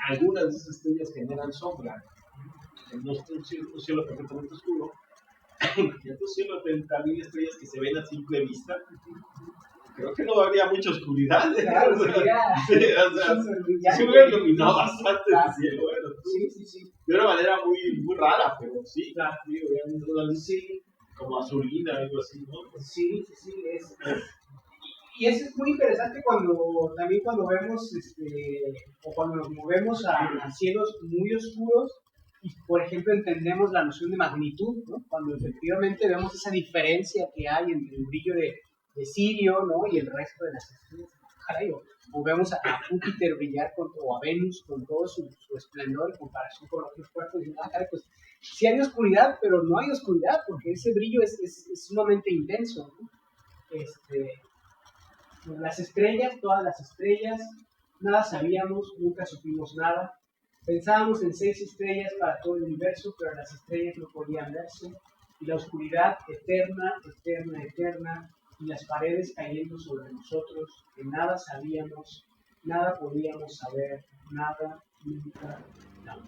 algunas de esas estrellas generan sombra. No es un cielo perfectamente oscuro. Y otro cielo de 30.000 estrellas que se ven a simple vista. Creo que no habría mucha oscuridad. Claro, se hubiera iluminado bastante el cielo. Bueno, sí. De una manera muy rara, pero sí, claro, una luz como azulina, algo así, ¿no? Sí, es. Y eso es muy interesante también cuando vemos, o cuando nos movemos a cielos muy oscuros, y por ejemplo entendemos la noción de magnitud, ¿no? Cuando efectivamente vemos esa diferencia que hay entre el brillo de Sirio, ¿no? Y el resto de las estrellas. Caray, o vemos a Júpiter brillar o a Venus con todo su esplendor en comparación con otros cuerpos, y caray, pues sí hay oscuridad, pero no hay oscuridad, porque ese brillo es sumamente intenso, ¿no? Las estrellas, todas las estrellas, nada sabíamos, nunca supimos nada. Pensábamos en 6 estrellas para todo el universo, pero las estrellas no podían verse. Y la oscuridad eterna, eterna, eterna, y las paredes cayendo sobre nosotros, que nada sabíamos, nada podíamos saber, nada, nunca, nada.